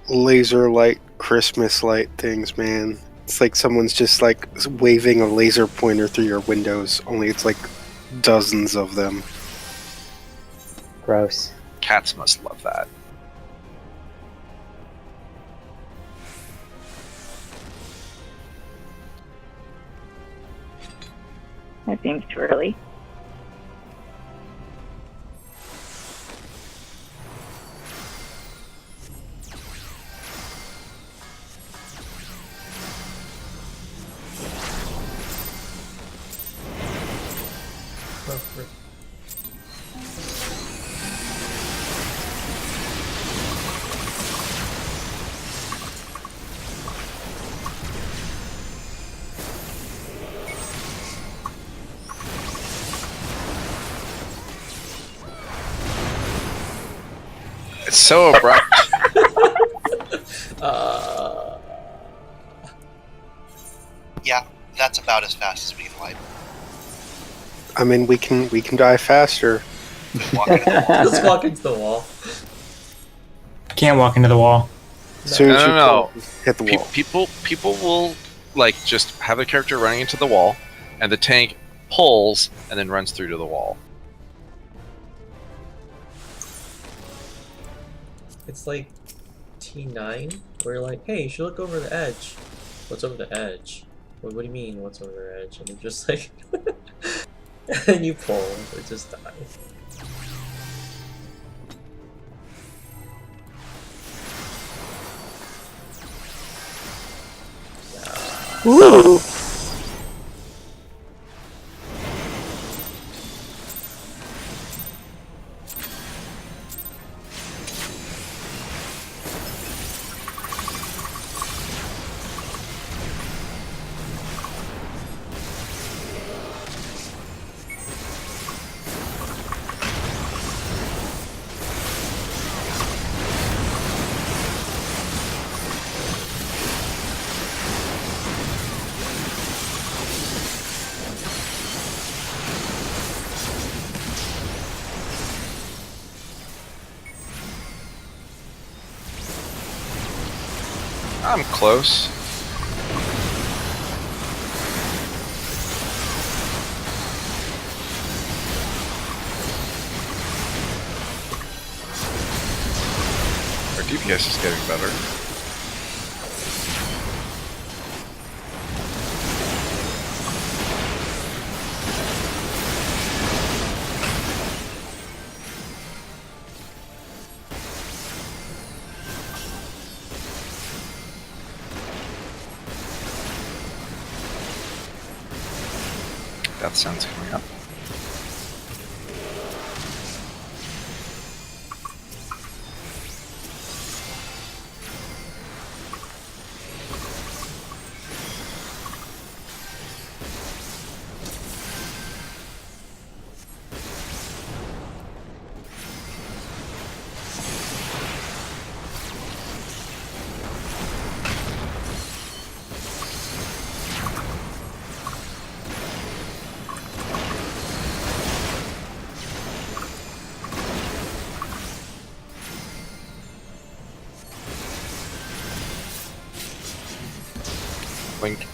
laser light Christmas light things, man. It's like someone's just like waving a laser pointer through your windows, only it's like dozens of them. Gross. Cats must love that. That seems too early. Oh, rip. It's so abrupt. yeah, that's about as fast as we can wipe. I mean, we can die faster. Walk into the wall. Just walk into the wall. Can't walk into the wall. As soon as you No. hit the wall. People will like just have a character running into the wall, and the tank pulls and then runs through to the wall. It's like T9, where you're like, hey, you should look over the edge. What's over the edge? What do you mean, what's over the edge? And you're just like, and you pull, or just die. Ooh! I'm close. Our DPS is getting better. That sounds coming up. Link.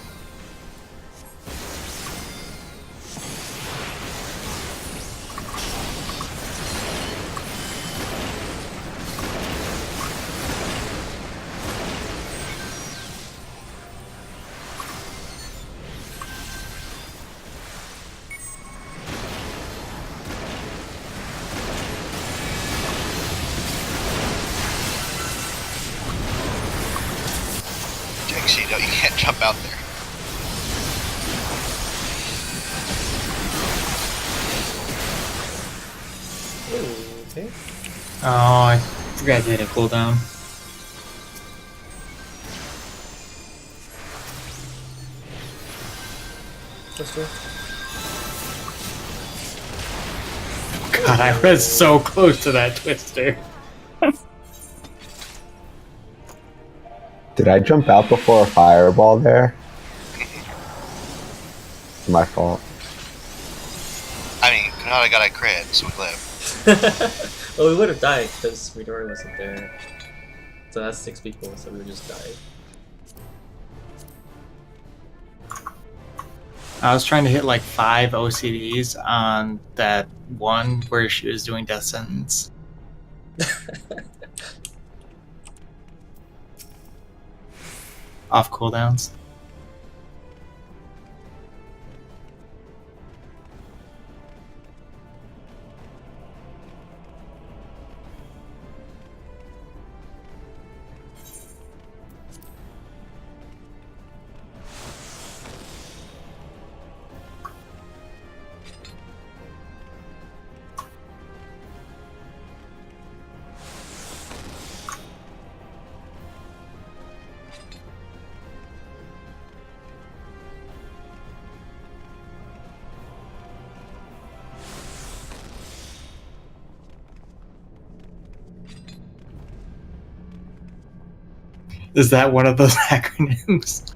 Jinx, you can't jump out there. Okay. Oh, I forgot to hit a cooldown. Twister. God, I was so close to that twister. Did I jump out before a fireball there? My fault. I mean, Kanata got a crit, so we live. Well, we would have died because Midori wasn't there. So that's 6 people, so we would just died. I was trying to hit like 5 OCDs on that one where she was doing death sentence. Off cooldowns. Is that one of those acronyms?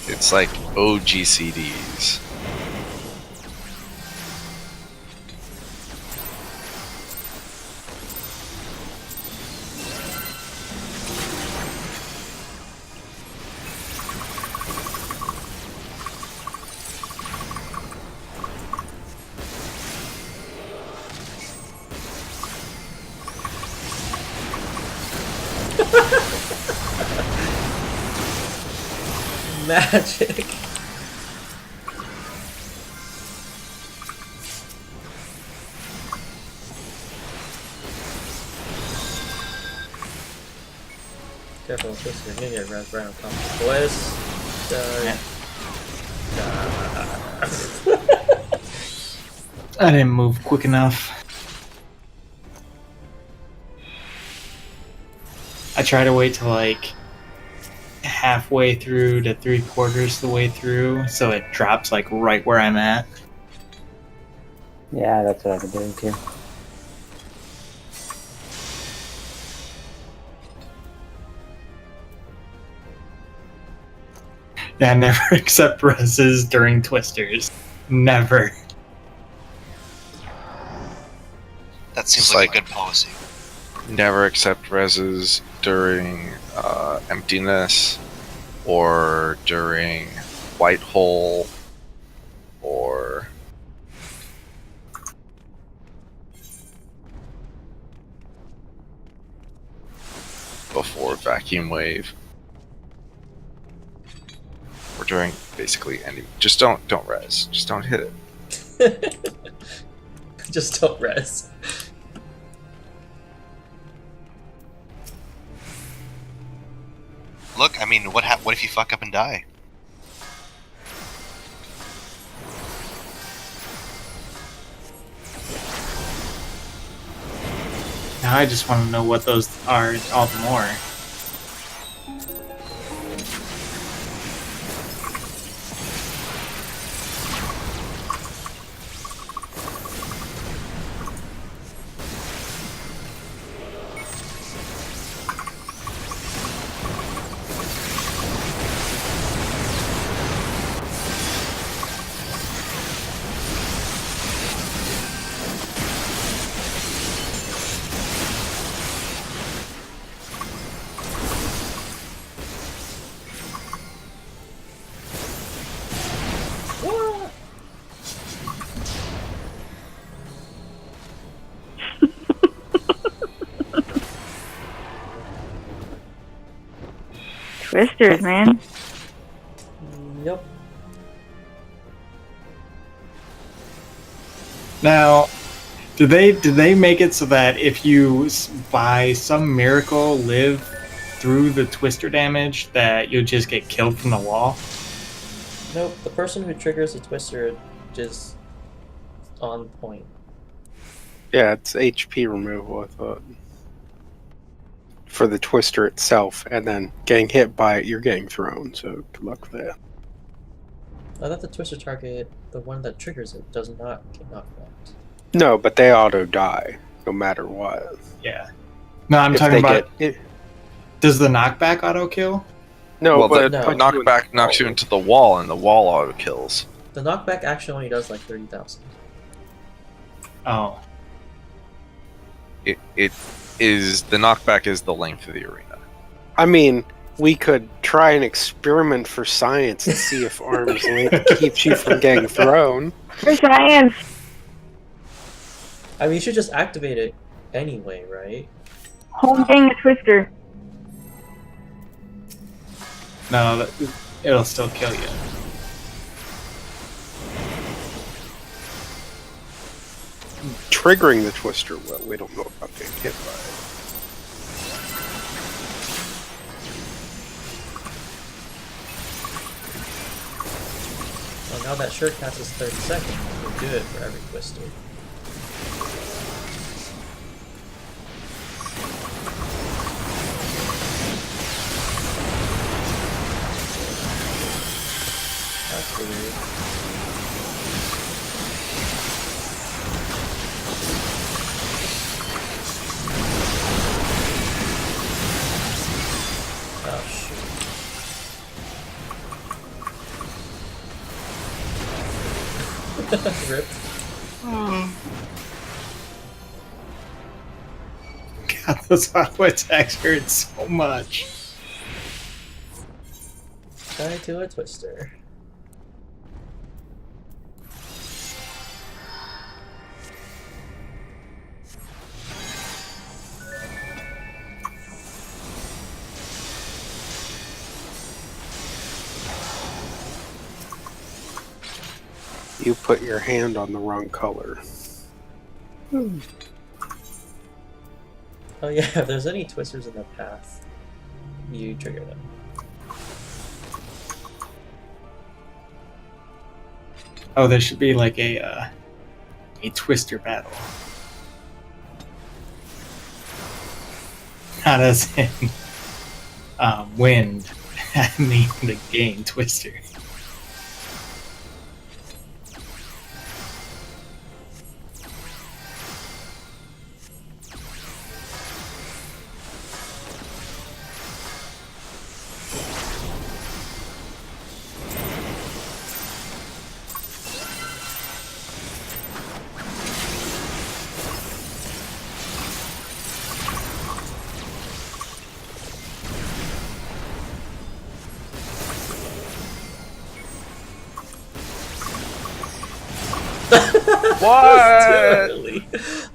It's like OGCDs. Magic! Careful, Twister, you're gonna get res right on top of the boys. I didn't move quick enough. I try to wait till like halfway through to 3/4 the way through, so it drops like right where I'm at. Yeah, that's what I've been doing too. Yeah, I never accept reses during twisters. Never. That seems It's like like- a good policy. Never accept reses during emptiness or during white hole or before vacuum wave or during basically any. Just don't res. Just don't hit it. Just don't res. Look, I mean, what if you fuck up and die? Now I just want to know what those are all the more. Twisters, man. Yep. Now, did they make it so that if you, by some miracle, live through the twister damage, that you'll just get killed from the wall? Nope. The person who triggers the twister just on point. Yeah, it's HP removal, I thought. For the twister itself, and then getting hit by it, you're getting thrown, so good luck with that. I thought the twister target, the one that triggers it, does not get knocked out. No, but they auto die, no matter what. Yeah. No, I'm If talking they about. get- Does the knockback auto kill? No, well, but the no. punch you in knockback knocks you into the wall, and the wall auto kills. The knockback actually only does like 30,000. Oh. It is the knockback is the length of the arena. I mean, we could try an experiment for science and see if arm's length keeps you from getting thrown. For science. I mean, you should just activate it anyway, right? Home gang a twister. No, it'll still kill you. Triggering the twister, well, we don't know about getting hit by it. Well, now that shirt cast is 30 seconds, we'll do it for every twister. That's weird. Oh shoot. Rip. God, those auto attacks hurt so much. Try to a twister. You put your hand on the wrong color. Oh yeah, if there's any twisters in the path, you trigger them. Oh, there should be like a twister battle. Not as in wind, I mean the game twister. What? Totally.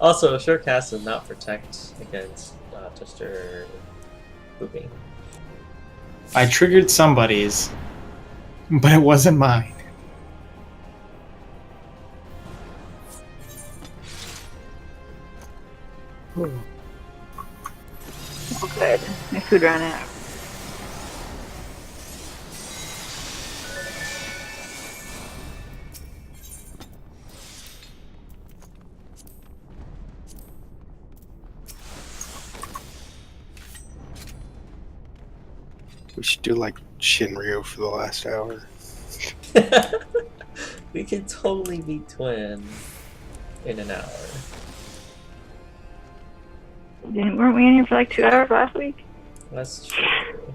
Also, short cast does not protect against twister looping. I triggered somebody's, but it wasn't mine. Oh, good. My food ran out. We should do like Shinryu for the last hour. We could totally beat Twin in an hour. Weren't we in here for like 2 hours last week? That's true.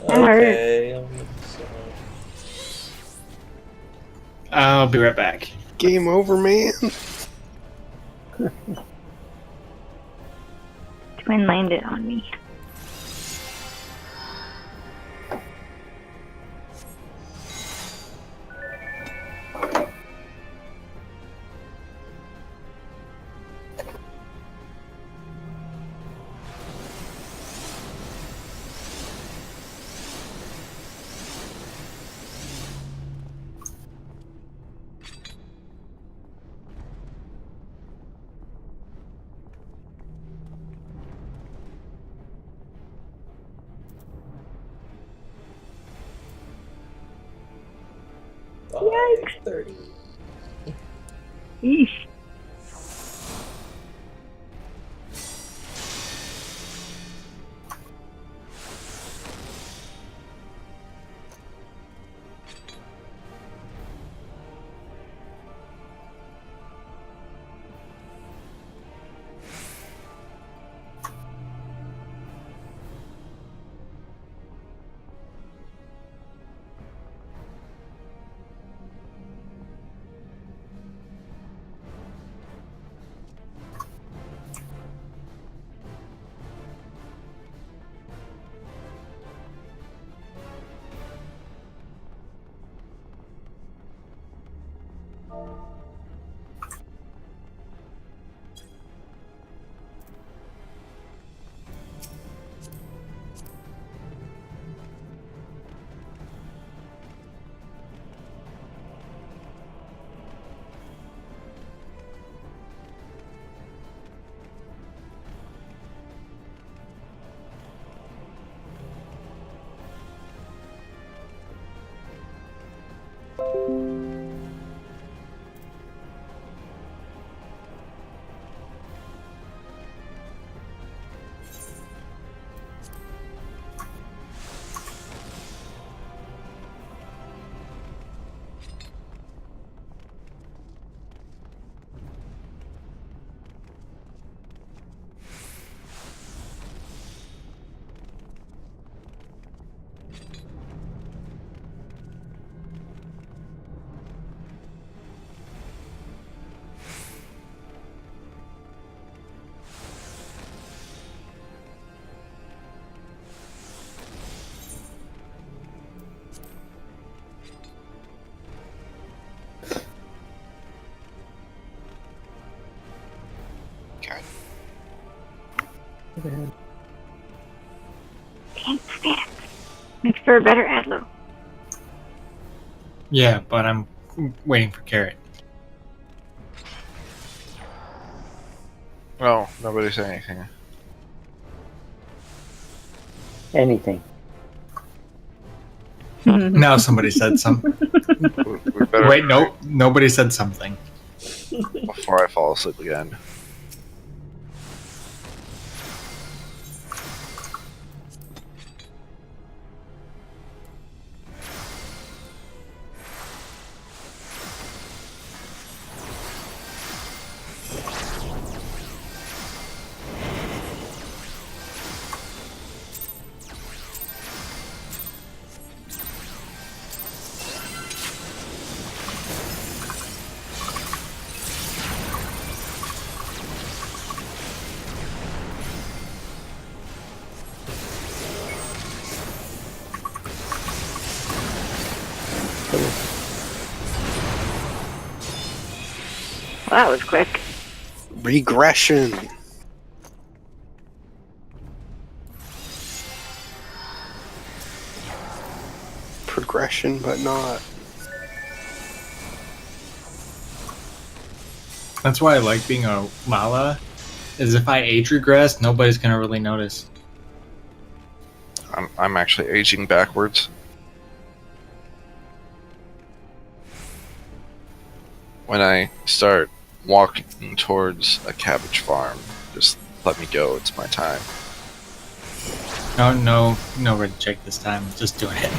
Okay. I'll be right back. Game over, man. Twin landed on me. Yikes. 30. Yeesh. Karen. Can't stand. Makes for a better Adlo. Yeah, but I'm waiting for Carrot. Oh, nobody said anything. Anything. Now somebody said something. We better Wait, no, nobody said something. before I fall asleep again. Well, that was quick. Regression. Progression, but not. That's why I like being a Mala, is if I age regress, nobody's gonna really notice. I'm actually aging backwards. When I start walking towards a cabbage farm, just let me go. It's my time. No red check this time. Just doing it.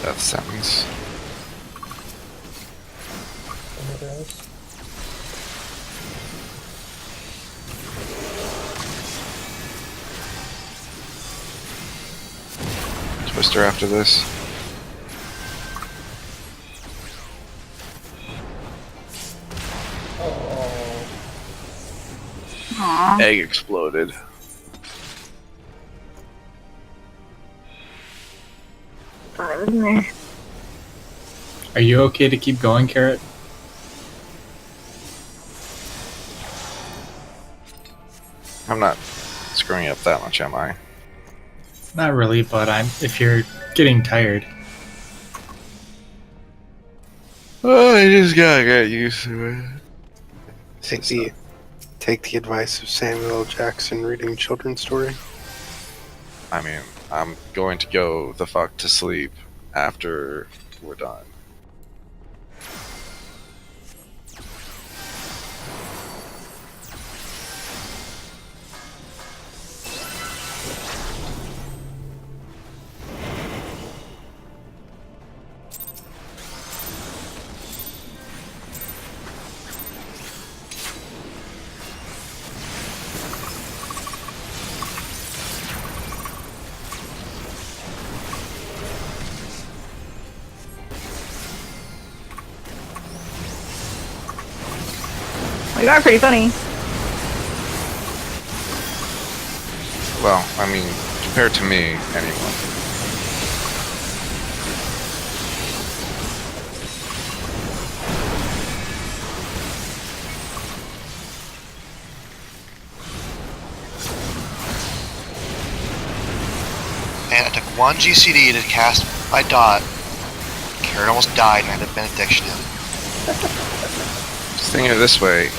Death sentence. Another else? Twister after this. Oh. Aw. Egg exploded. Thought it was in there. Are you okay to keep going, Carrot? I'm not screwing up that much, am I? Not really, but if you're getting tired. Oh, I just gotta get used to it. Take the advice of Samuel L. Jackson reading children's story. I mean, I'm going to go the fuck to sleep after we're done. You are pretty funny. Well, I mean, compared to me, anyway. And I took one GCD to cast my dot. Carrot almost died and I had a benediction in. Just think of it this way.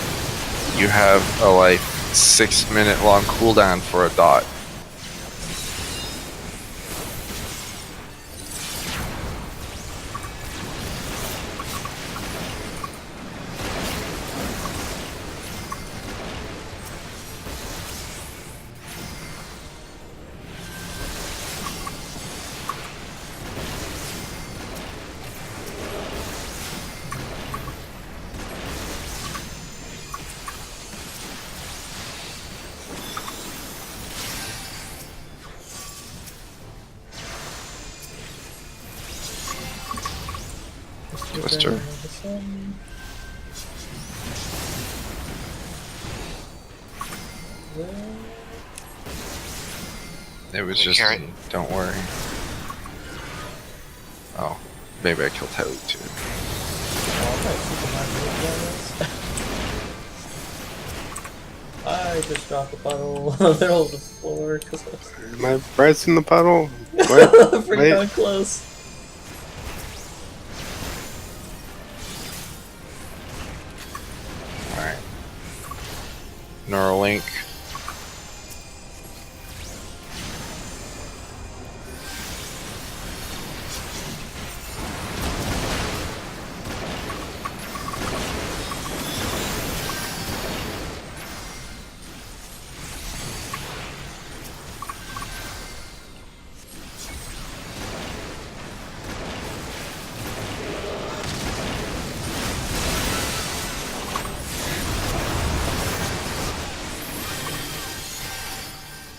You have a like 6-minute long cooldown for a dot. Twister. It was just, Carrot. don't worry. Oh, maybe I killed Toad too. I just dropped a bottle in the middle of the floor because My bread's in the puddle. I What? was pretty Wait. darn close. Alright. Neuralink.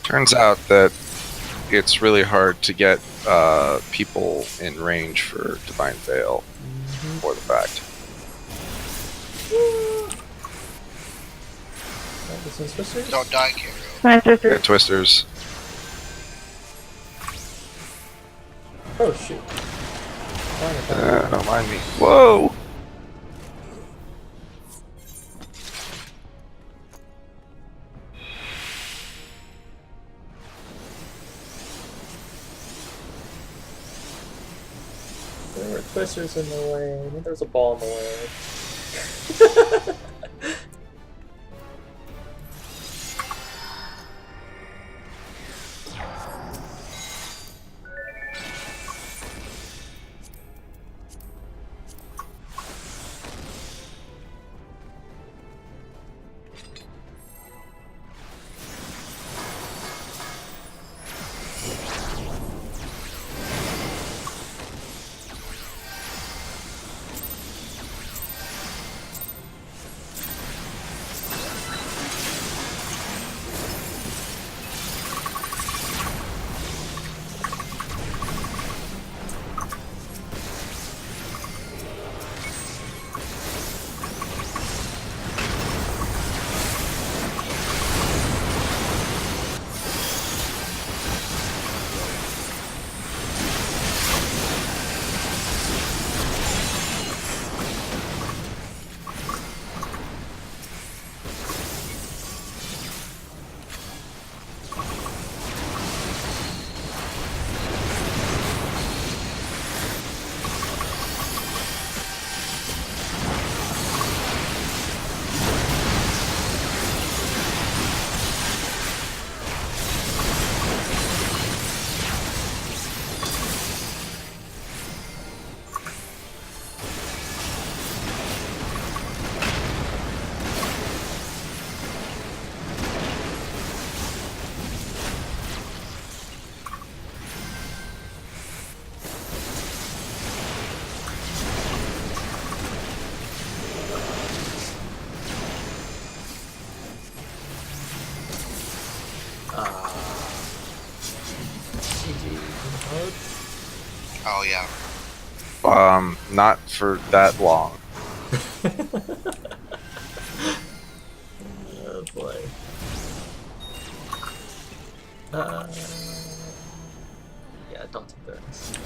Turns out that it's really hard to get people in range for Divine Veil for the fact. Don't die, Carrot. My sister. Yeah, Twisters. Oh shoot. Don't mind me. Whoa! There were twisters in the way. I think there was a ball in the way. hug? Oh yeah. Not for that long. Oh boy. Yeah, don't take those.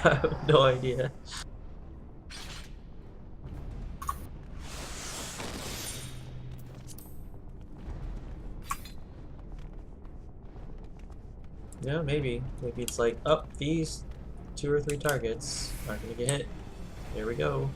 I have no idea. Yeah, maybe. Maybe it's like, oh, these 2 or 3 targets aren't gonna get hit. There we go.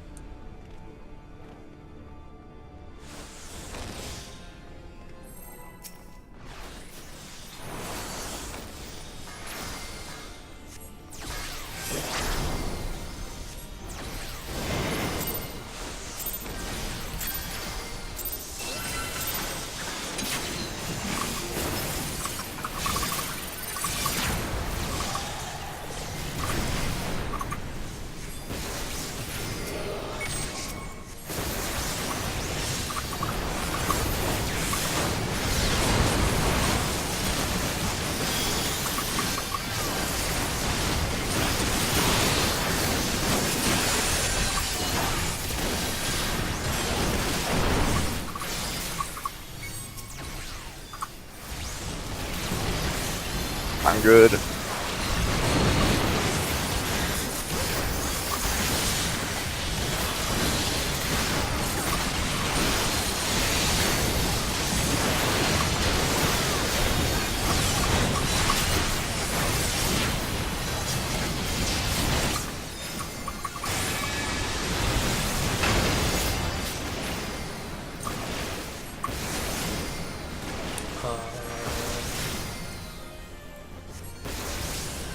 I'm good.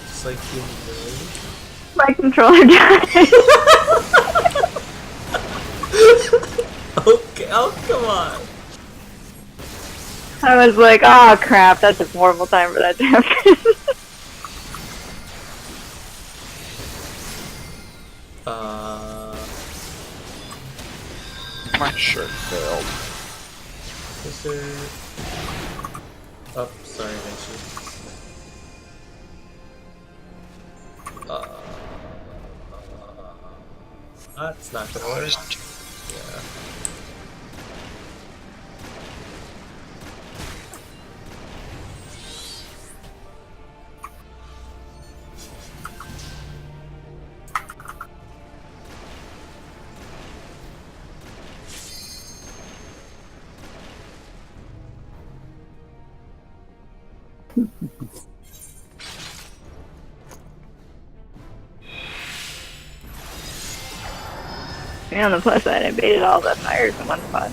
Just like humility. My controller died. Okay, oh come on. I was like, oh crap, that's a horrible time for that to happen. My shirt failed. Is there... Oh, sorry, Vinci. That's not gonna work. Yeah. And on the plus side, I baited all the fires in one spot.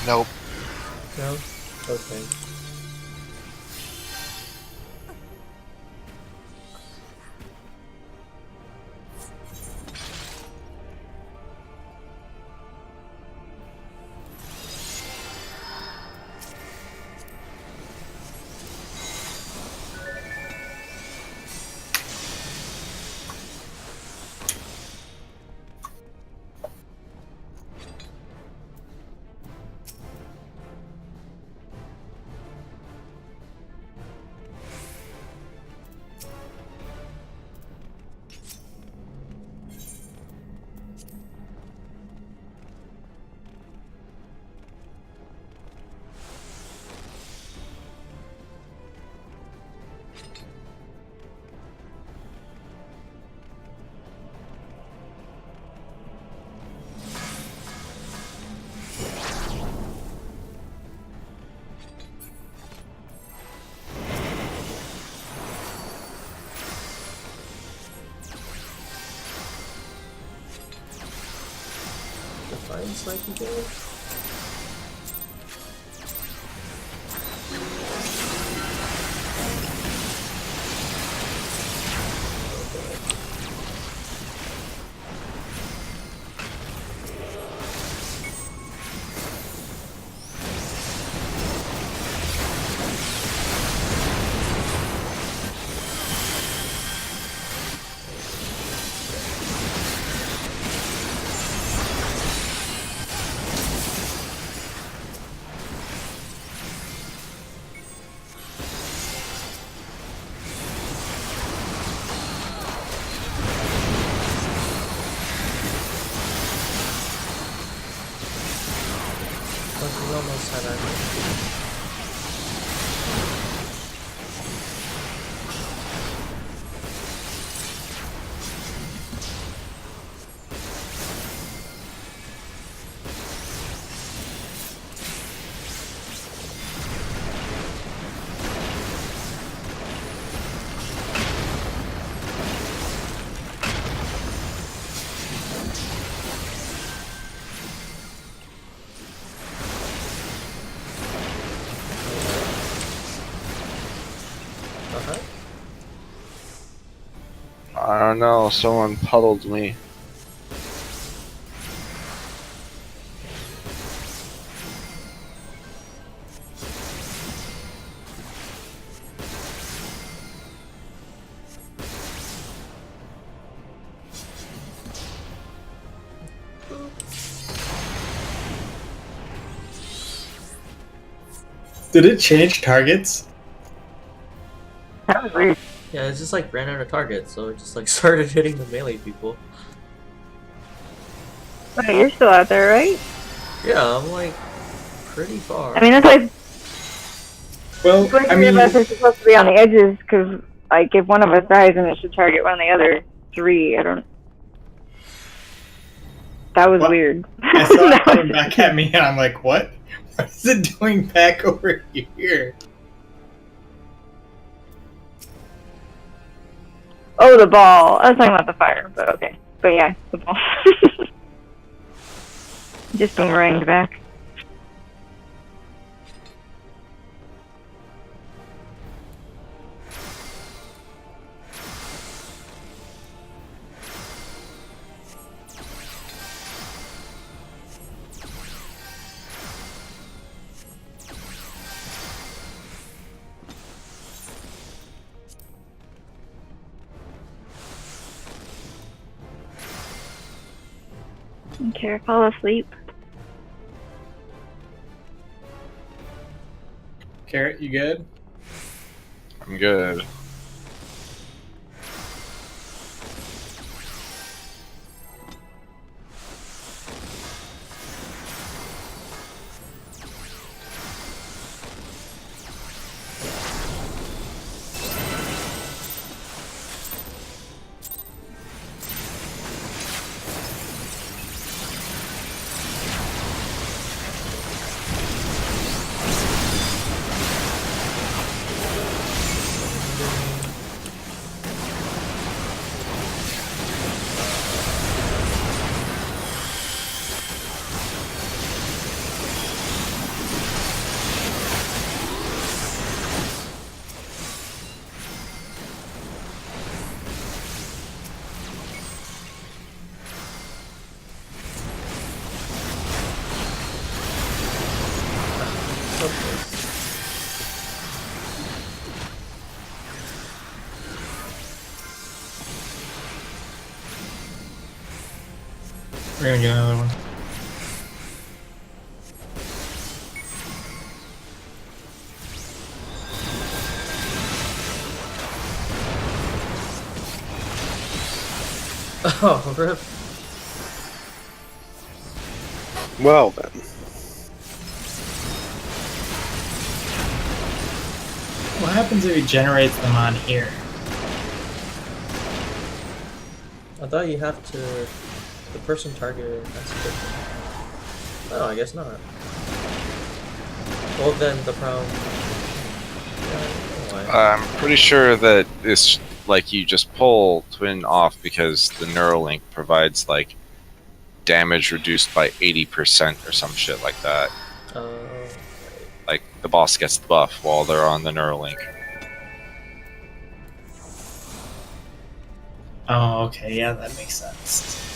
Nope. No? Okay. Fine, Psyche Damage. We almost had our I don't know, someone puddled me. Did it change targets? That was weird. Yeah, it just like ran out of targets, so it just like started hitting the melee people. Okay, you're still out there, right? Yeah, I'm like pretty far. I mean, that's like Well, three I mean, of us are supposed to be on the edges because, like, if one of us dies, then it should target one of the other three. I don't. That was What? weird. I saw it coming back at me, and I'm like, what? What is it doing back over here? Oh, the ball. I was talking about the fire, but okay. But yeah, the ball. Just boomeranged back. Okay, fall asleep. Carrot, you good? I'm good. So close. We're gonna get another one. Oh, rip. Well then. What happens if he generates them on here? I thought you have to. The person targeted has to. Oh, I guess not. Well, then the problem. Yeah, I don't know why. I'm pretty sure that it's like you just pull Twin off because the Neuralink provides like damage reduced by 80% or some shit like that. Right. Like the boss gets the buff while they're on the Neuralink. Oh, okay, yeah, that makes sense.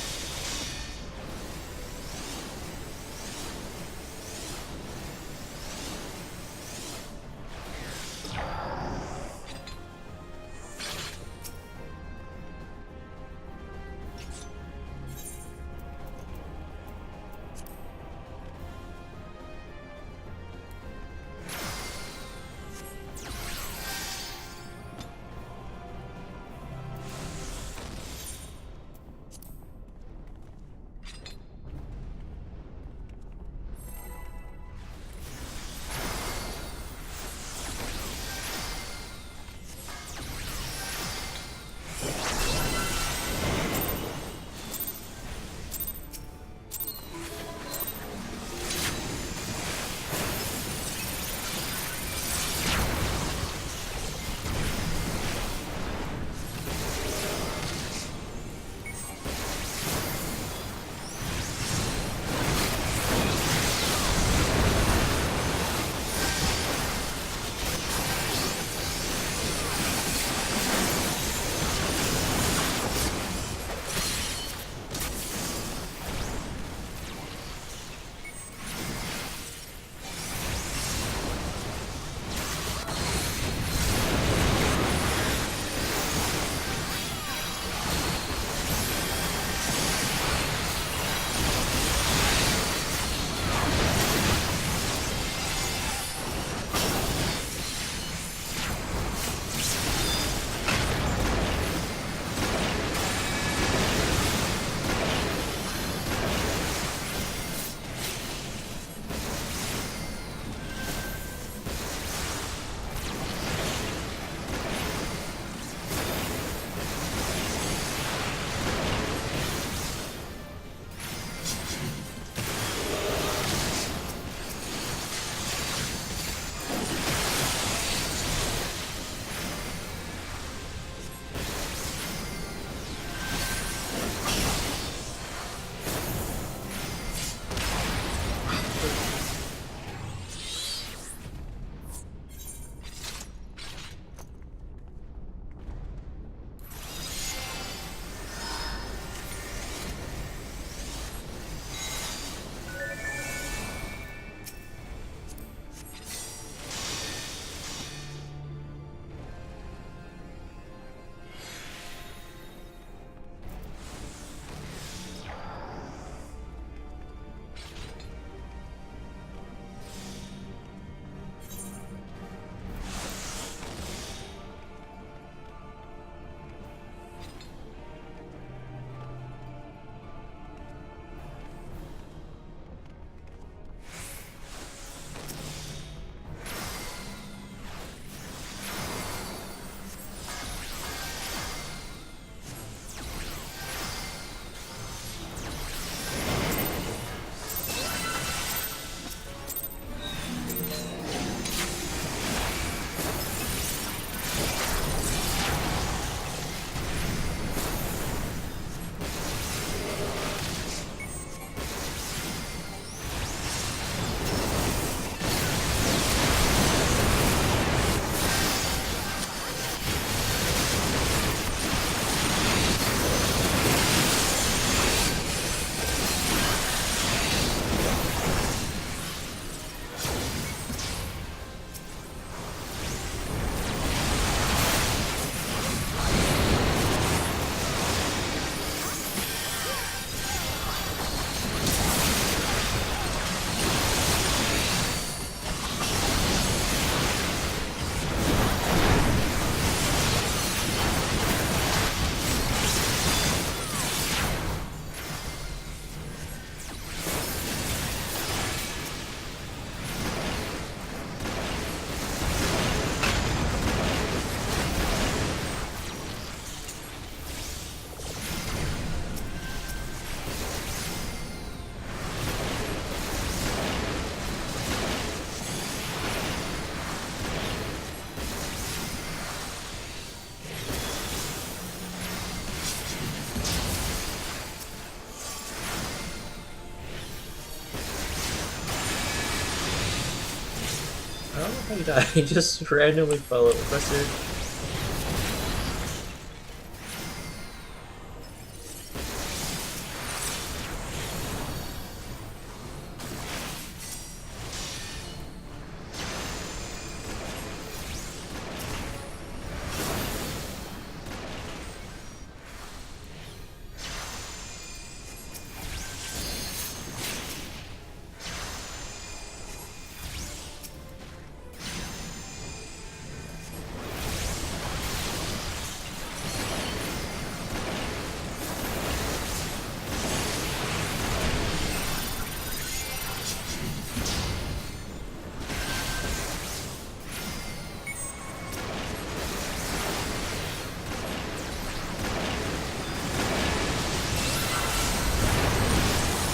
how you die. You just randomly fell over. Pressure.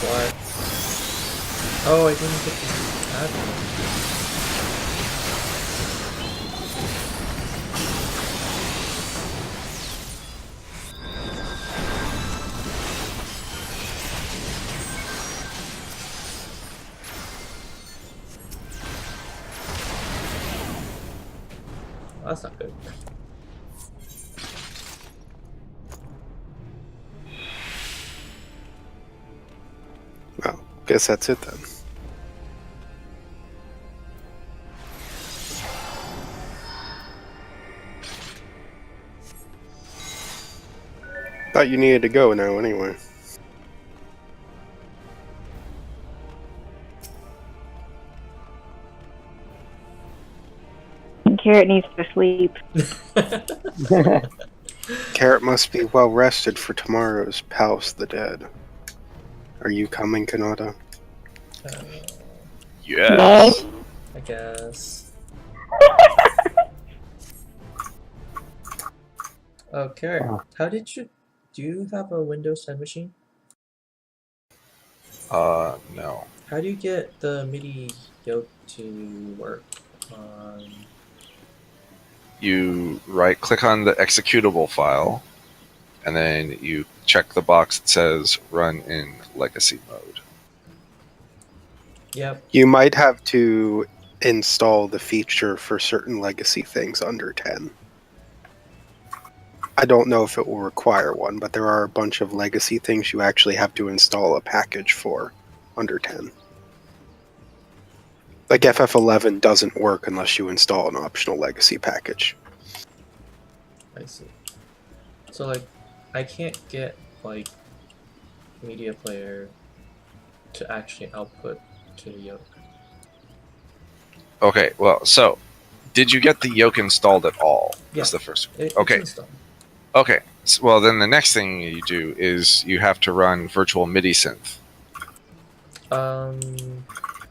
What? Oh, I didn't get this admin. Well, that's not good. Well, guess that's it then. Thought you needed to go now anyway. Carrot needs to sleep. Carrot must be well rested for tomorrow's House of the Dead. Are you coming, Kanata? Uh, Yes. I guess. Oh, Carrot, how did you... Do you have a Windows 10 machine? No. How do you get the MIDI yoke to work on... You right-click on the executable file, and then you check the box that says "Run in Legacy Mode." Yep. You might have to install the feature for certain legacy things under 10. I don't know if it will require one, but there are a bunch of legacy things you actually have to install a package for under 10. Like FF11 doesn't work unless you install an optional legacy package. I see. So, like, I can't get, like, media player to actually output to the yoke. Okay, well, so did you get the yoke installed at all? Yeah. That's the first one. It's Okay. installed. Okay. Well, then the next thing you do is you have to run virtual MIDI synth.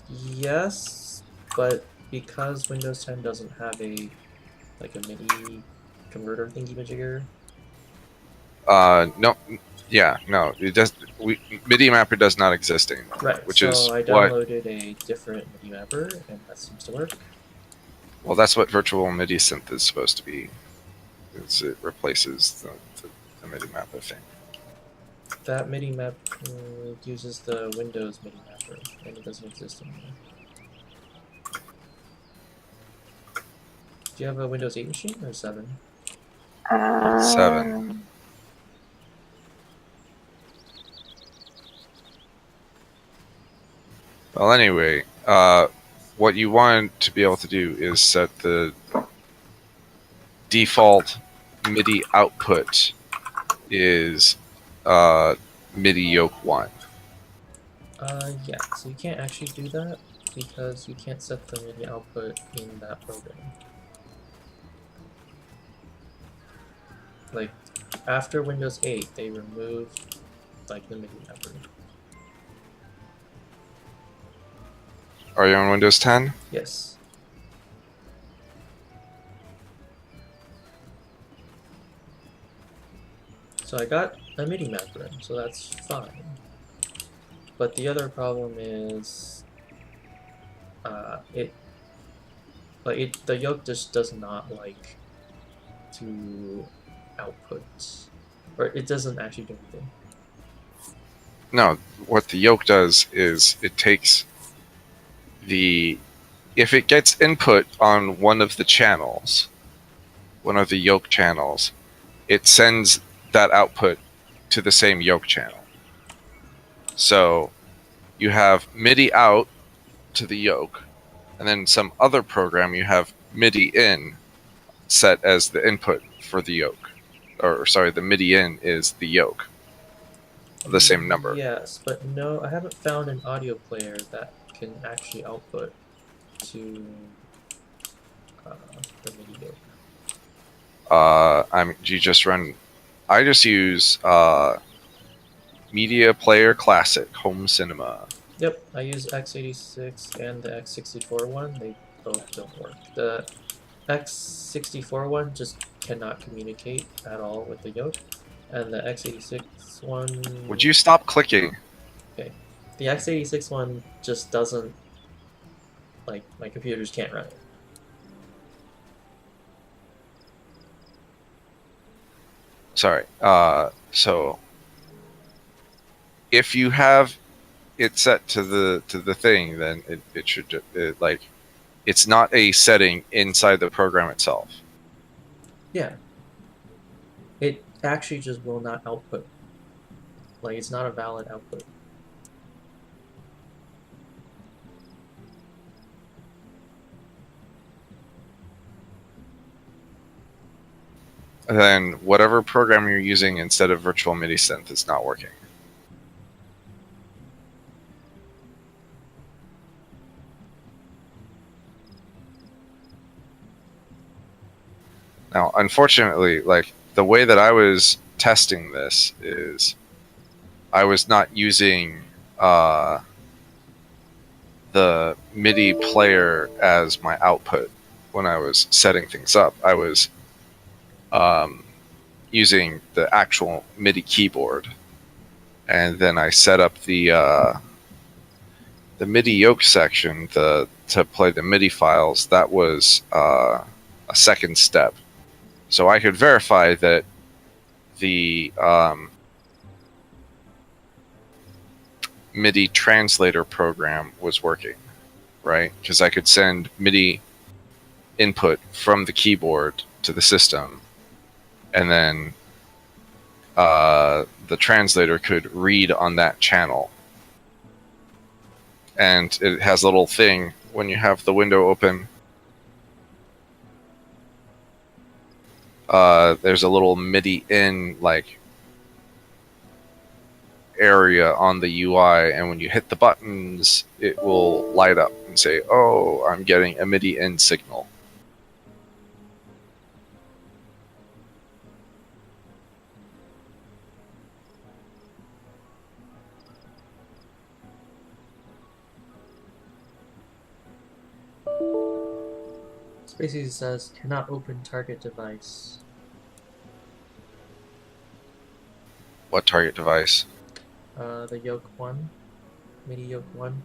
Yes, but because Windows 10 doesn't have a MIDI converter thingy-majigger. No. Yeah, no. It does. MIDI mapper does not exist anymore. Right, Which so is I what. downloaded a different MIDI mapper, and that seems to work. Well, that's what virtual MIDI synth is supposed to be. It replaces the MIDI mapper thing. That MIDI map uses the Windows MIDI mapper, and it doesn't exist anymore. Do you have a Windows 8 machine or 7? 7. Well, anyway, what you want to be able to do is set the default MIDI output is MIDI yoke 1. Yeah, so you can't actually do that because you can't set the MIDI output in that program. Like, after Windows 8, they removed, like, the MIDI mapper. Are you on Windows 10? Yes. So I got a MIDI mapper, so that's fine. But the other problem is, the yoke just does not like to output, or it doesn't actually do anything. No, what the yoke does is it takes the if it gets input on one of the channels, one of the yoke channels, it sends that output to the same yoke channel. So you have MIDI out to the yoke, and then some other program you have MIDI in set as the input for the yoke. Or sorry, the MIDI in is the yoke of the same number. Yes, but no, I haven't found an audio player that can actually output to the MIDI yoke. You just run. I just use Media Player Classic Home Cinema. Yep, I use x86 and the x64 one. They both don't work. The x64 one just cannot communicate at all with the yoke, and the x86 one. Would you stop clicking? Okay, the x86 one just doesn't. Like, my computers can't run it. Sorry. So if you have it set to the thing, then it should like it's not a setting inside the program itself. Yeah. It actually just will not output. Like, it's not a valid output. And then whatever program you're using instead of virtual MIDI synth is not working. Now, unfortunately, like the way that I was testing this is I was not using the MIDI player as my output when I was setting things up. I was using the actual MIDI keyboard, and then I set up the MIDI yoke section to play the MIDI files. That was a second step, so I could verify that the MIDI translator program was working, right? Because I could send MIDI input from the keyboard to the system, and then the translator could read on that channel. And it has a little thing when you have the window open. There's a little MIDI in like area on the UI, and when you hit the buttons, it will light up and say, "Oh, I'm getting a MIDI in signal." Basically says cannot open target device. What target device? The yoke one, MIDI yoke one.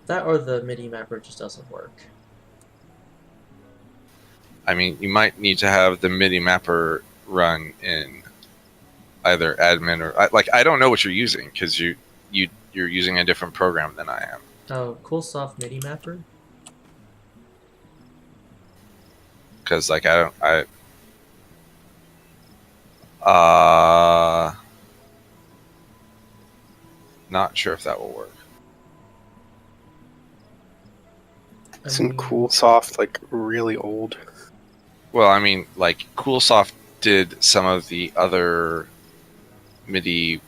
That or the MIDI mapper just doesn't work. I mean, you might need to have the MIDI mapper run in either admin or I don't know what you're using because you're using a different program than I am. Oh, CoolSoft MIDI mapper. Because like not sure if that will work. Isn't CoolSoft like really old? Well, I mean, like CoolSoft did some of the other MIDI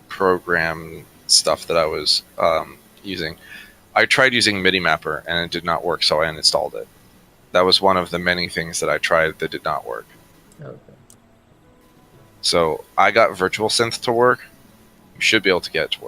program stuff that I was using. I tried using MIDI Mapper and it did not work, so I uninstalled it. That was one of the many things that I tried that did not work. Okay. So I got Virtual Synth to work. You should be able to get it to work.